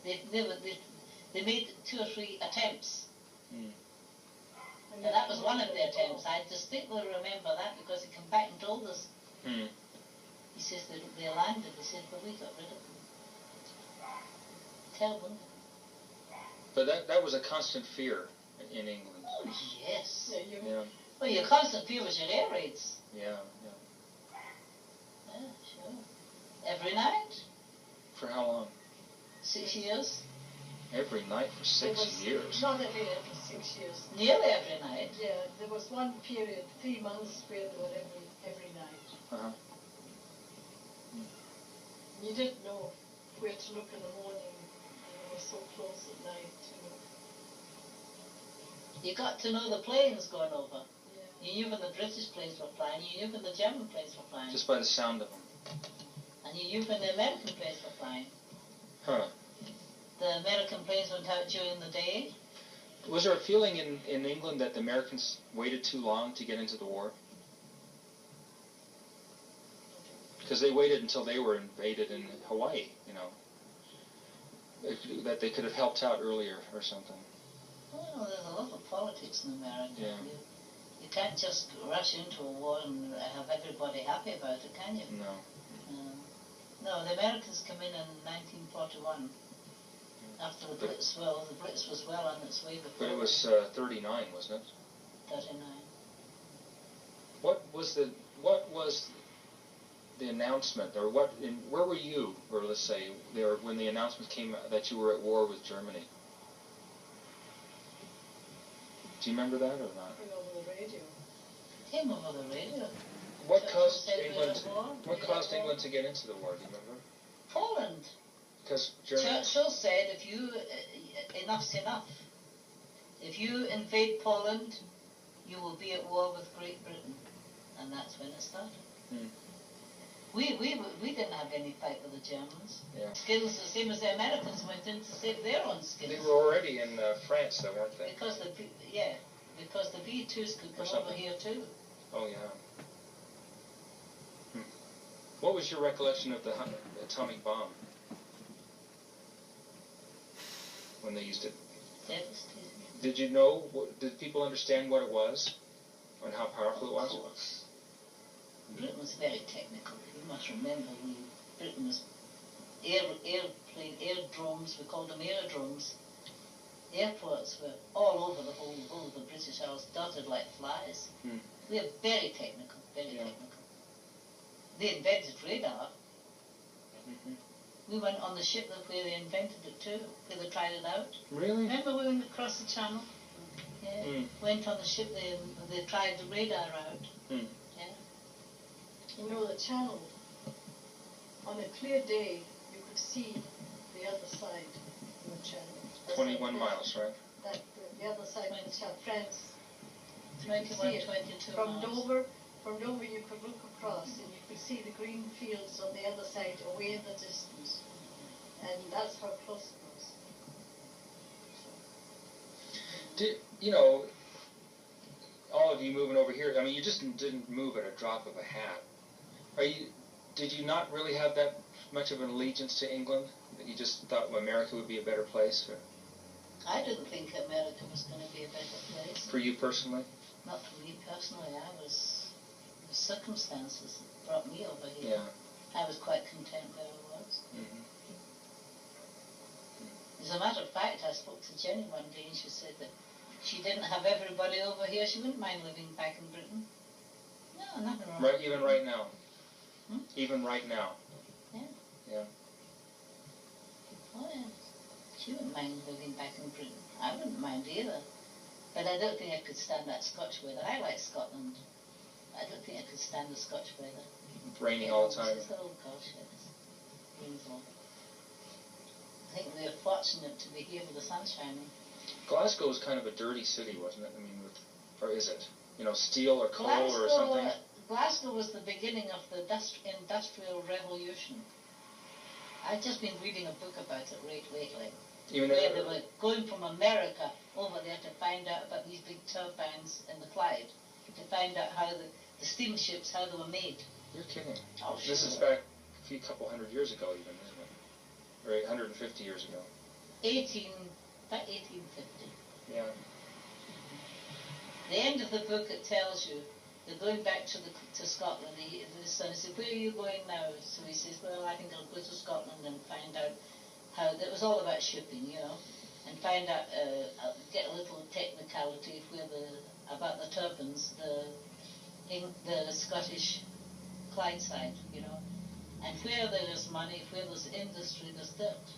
Speaker 4: They made 2 or 3 attempts.
Speaker 2: Mm.
Speaker 4: And that was one of the attempts. I distinctly remember that because he came back and told us.
Speaker 2: Mm.
Speaker 4: He says they landed. He said, but we got rid of them. Terrible.
Speaker 2: But that was a constant fear in England.
Speaker 4: Oh, yes.
Speaker 2: Yeah.
Speaker 4: Well, your constant fear was your air raids.
Speaker 2: Yeah.
Speaker 4: Yeah, sure. Every night.
Speaker 2: For how long?
Speaker 4: 6 years.
Speaker 2: Every night for 6 years.
Speaker 3: Not every year for 6 years.
Speaker 4: Nearly every night.
Speaker 3: Yeah, there was one period, 3 months, where they were every night.
Speaker 2: Uh-huh.
Speaker 3: You didn't know where to look in the morning, and they were so close at night, you know.
Speaker 4: You got to know the planes going over.
Speaker 3: Yeah.
Speaker 4: You knew when the British planes were flying. You knew when the German planes were flying.
Speaker 2: Just by the sound of them.
Speaker 4: And you knew when the American planes were flying.
Speaker 2: Huh.
Speaker 4: The American planes went out during the day.
Speaker 2: Was there a feeling in England that the Americans waited too long to get into the war? Because they waited until they were invaded in Hawaii, you know. That they could have helped out earlier or something.
Speaker 4: Well, there's a lot of politics in America.
Speaker 2: Yeah.
Speaker 4: You can't just rush into a war and have everybody happy about it, can you?
Speaker 2: No.
Speaker 4: No, the Americans came in 1941. After the Brits, the Brits was well on its way before.
Speaker 2: But it was 39, wasn't it?
Speaker 4: 39.
Speaker 2: What was the announcement, or where were you, or let's say, when the announcement came that you were at war with Germany? Do you remember that or not?
Speaker 3: Came over the radio.
Speaker 4: Came over the radio.
Speaker 2: What
Speaker 4: Churchill
Speaker 2: caused
Speaker 4: said we were
Speaker 2: England?
Speaker 4: at war.
Speaker 2: What caused England to get into the war? Do you remember?
Speaker 4: Poland.
Speaker 2: Because Germany.
Speaker 4: Churchill said, if you enough's enough. If you invade Poland, you will be at war with Great Britain, and that's when it started.
Speaker 2: Hmm.
Speaker 4: We didn't have any fight with the Germans.
Speaker 2: Yeah.
Speaker 4: Skins the same as the Americans went in to save their own skins.
Speaker 2: They were already in France, though, weren't they?
Speaker 4: Because the B-2s could come over here too.
Speaker 2: Oh yeah. What was your recollection of the atomic bomb when they used it?
Speaker 4: Devastating.
Speaker 2: Did you know? Did people understand what it was and how powerful it was?
Speaker 4: Of course. Britain was very technical. You must remember, Britain was airdromes, we called them aerodromes. Airports were all over the whole of the British Isles, dotted like flies. We are very technical, very technical. They invented radar. We went on the ship where they invented it too, where they tried it out.
Speaker 2: Really?
Speaker 4: Remember we went across the channel? Yeah. Went on the ship, they tried the radar out. Yeah.
Speaker 3: You know, the channel, on a clear day, you could see the other side of the channel.
Speaker 2: 21 miles, right?
Speaker 3: The other side of the channel, France.
Speaker 4: 21, 22
Speaker 3: From
Speaker 4: miles.
Speaker 3: From Dover you could look across and you could see the green fields on the other side away in the distance. And that's how close it was.
Speaker 2: Did, you know, all of you moving over here, I mean, you just didn't move at a drop of a hat. Did you not really have that much of an allegiance to England? That you just thought America would be a better place? Or?
Speaker 4: I didn't think America was going to be a better place.
Speaker 2: For you personally?
Speaker 4: Not for me personally. The circumstances brought me over here.
Speaker 2: Yeah.
Speaker 4: I was quite content where I was. As a matter of fact, I spoke to Jenny one day and she said that she didn't have everybody over here. She wouldn't mind living back in Britain. No, nothing wrong.
Speaker 2: Right, even right now? Even right now?
Speaker 4: Yeah.
Speaker 2: Yeah.
Speaker 4: Oh, yeah. She wouldn't mind living back in Britain. I wouldn't mind either. But I don't think I could stand that Scotch weather. I like Scotland. I don't think I could stand the Scotch weather.
Speaker 2: It's raining all the time.
Speaker 4: Oh gosh, yes. Rains all. I think we're fortunate to be here with the sun shining.
Speaker 2: Glasgow was kind of a dirty city, wasn't it? I mean, or is it? You know, steel or coal or something?
Speaker 4: Glasgow was the beginning of the Industrial Revolution. I've just been reading a book about it lately.
Speaker 2: Even
Speaker 4: where they were going from America over there to find out about these big turbines in the Clyde, to find out how the steamships, how they were made.
Speaker 2: You're kidding.
Speaker 4: Oh,
Speaker 2: this is back a couple hundred years ago even, isn't it? Or 150 years ago.
Speaker 4: About 1850.
Speaker 2: Yeah.
Speaker 4: The end of the book, it tells you, they're going back to Scotland. The son said, where are you going now? So he says, well, I think I'll go to Scotland and find out how, it was all about shipping, you know, and find out, get a little technicality about the turbines, the Scottish Clydeside, you know, and where there is money, where there's industry, there's dirt.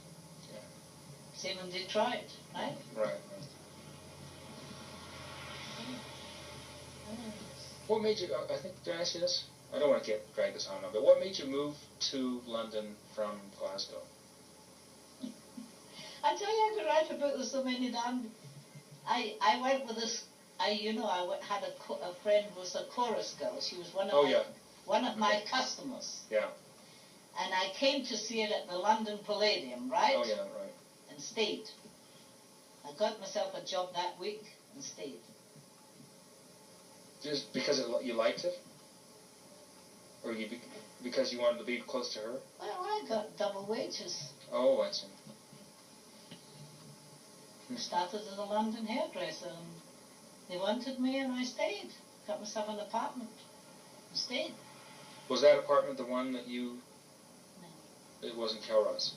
Speaker 2: Yeah.
Speaker 4: Same in Detroit, right?
Speaker 2: Right. What made you, I think, did I ask you this? I don't want to drag this on now, but what made you move to London from Glasgow?
Speaker 4: I tell you, I could write about this so many times. I went with this, I had a friend who was a chorus girl. She was one of my customers.
Speaker 2: Yeah.
Speaker 4: And I came to see it at the London Palladium, right?
Speaker 2: Oh, yeah, right.
Speaker 4: And stayed. I got myself a job that week and stayed.
Speaker 2: Just because you liked it? Or because you wanted to be close to her?
Speaker 4: Well, I got double wages.
Speaker 2: Oh, I see.
Speaker 4: Started as a London hairdresser, and they wanted me, and I stayed. Got myself an apartment and stayed.
Speaker 2: Was that apartment the one that you...
Speaker 4: No.
Speaker 2: It wasn't Kelross?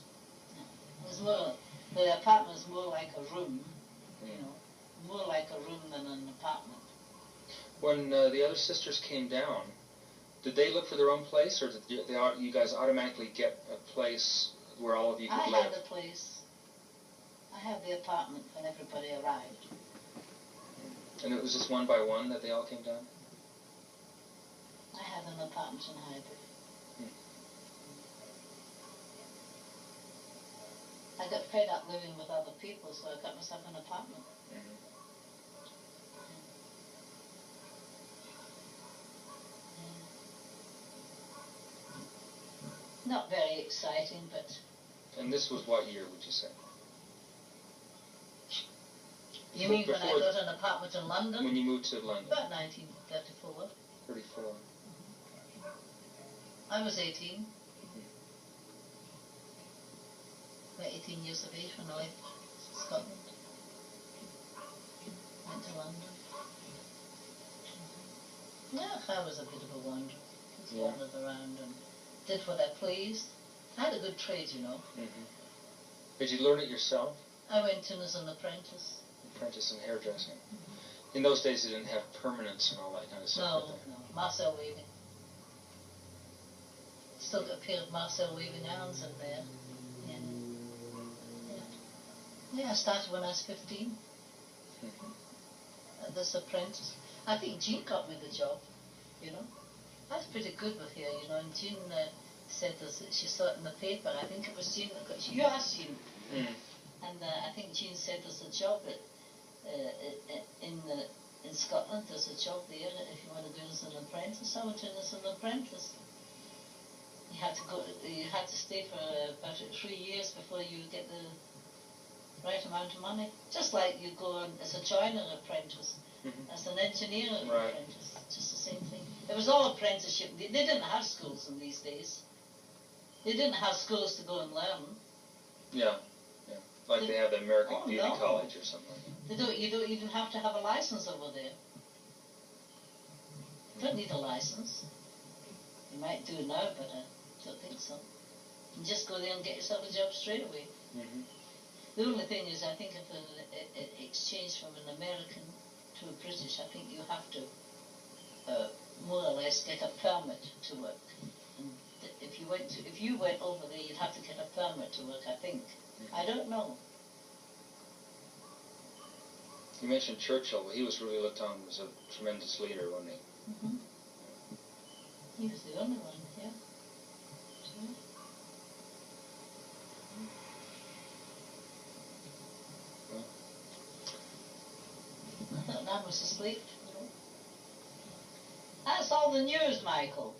Speaker 4: No. It was more... The apartment was more like a room, you know, more like a room than an apartment.
Speaker 2: When the other sisters came down, did they look for their own place, or did you guys automatically get a place where all of you could live?
Speaker 4: I had a place. I had the apartment when everybody arrived.
Speaker 2: And it was just one by one that they all came down?
Speaker 4: I had an apartment in Highbury. I got fed up living with other people, so I got myself an apartment. Not very exciting, but...
Speaker 2: And this was what year, would you say?
Speaker 4: You mean when I got an apartment in London?
Speaker 2: When you moved to London?
Speaker 4: About 1934.
Speaker 2: 34.
Speaker 4: I was 18. About 18 years of age when I left Scotland. Went to London. Yeah, I was a bit of a wanderer. Just wandered around and did what I pleased. I had a good trade, you know.
Speaker 2: Mm-hmm. Did you learn it yourself?
Speaker 4: I went in as an apprentice.
Speaker 2: Apprentice in hairdressing. Mm-hmm. In those days, they didn't have permanents and all that kind of stuff.
Speaker 4: No, Marcel weaving. Still got a pair of Marcel weaving irons in there. Yeah. Yeah, I started when I was 15.
Speaker 2: Mm-hmm.
Speaker 4: This apprentice. I think Jean got me the job, you know. I was pretty good with her, you know, and Jean said this, she saw it in the paper. I think it was Jean that got, you asked Jean.
Speaker 2: Mm.
Speaker 4: And I think Jean said there's a job in Scotland, there's a job there if you want to do as an apprentice. I went in as an apprentice. You had to stay for about 3 years before you get the right amount of money. Just like you go on as a joiner apprentice, as an engineer apprentice, just the same thing. It was all apprenticeship. They didn't have schools in these days. They didn't have schools to go and learn.
Speaker 2: Yeah. Like they have the American Beauty College or something.
Speaker 4: You don't even have to have a license over there. You don't need a license. You might do now, but I don't think so. You just go there and get yourself a job straight away.
Speaker 2: Mm-hmm.
Speaker 4: The only thing is, I think if an exchange from an American to a British, I think you have to more or less get a permit to work. And if you went over there, you'd have to get a permit to work, I think. Mm-hmm. I don't know.
Speaker 2: You mentioned Churchill. He was really looked on as a tremendous leader, wasn't he?
Speaker 4: Mm-hmm. He was the only one, yeah. Sure. I thought Nan was asleep. That's all the news, Michael.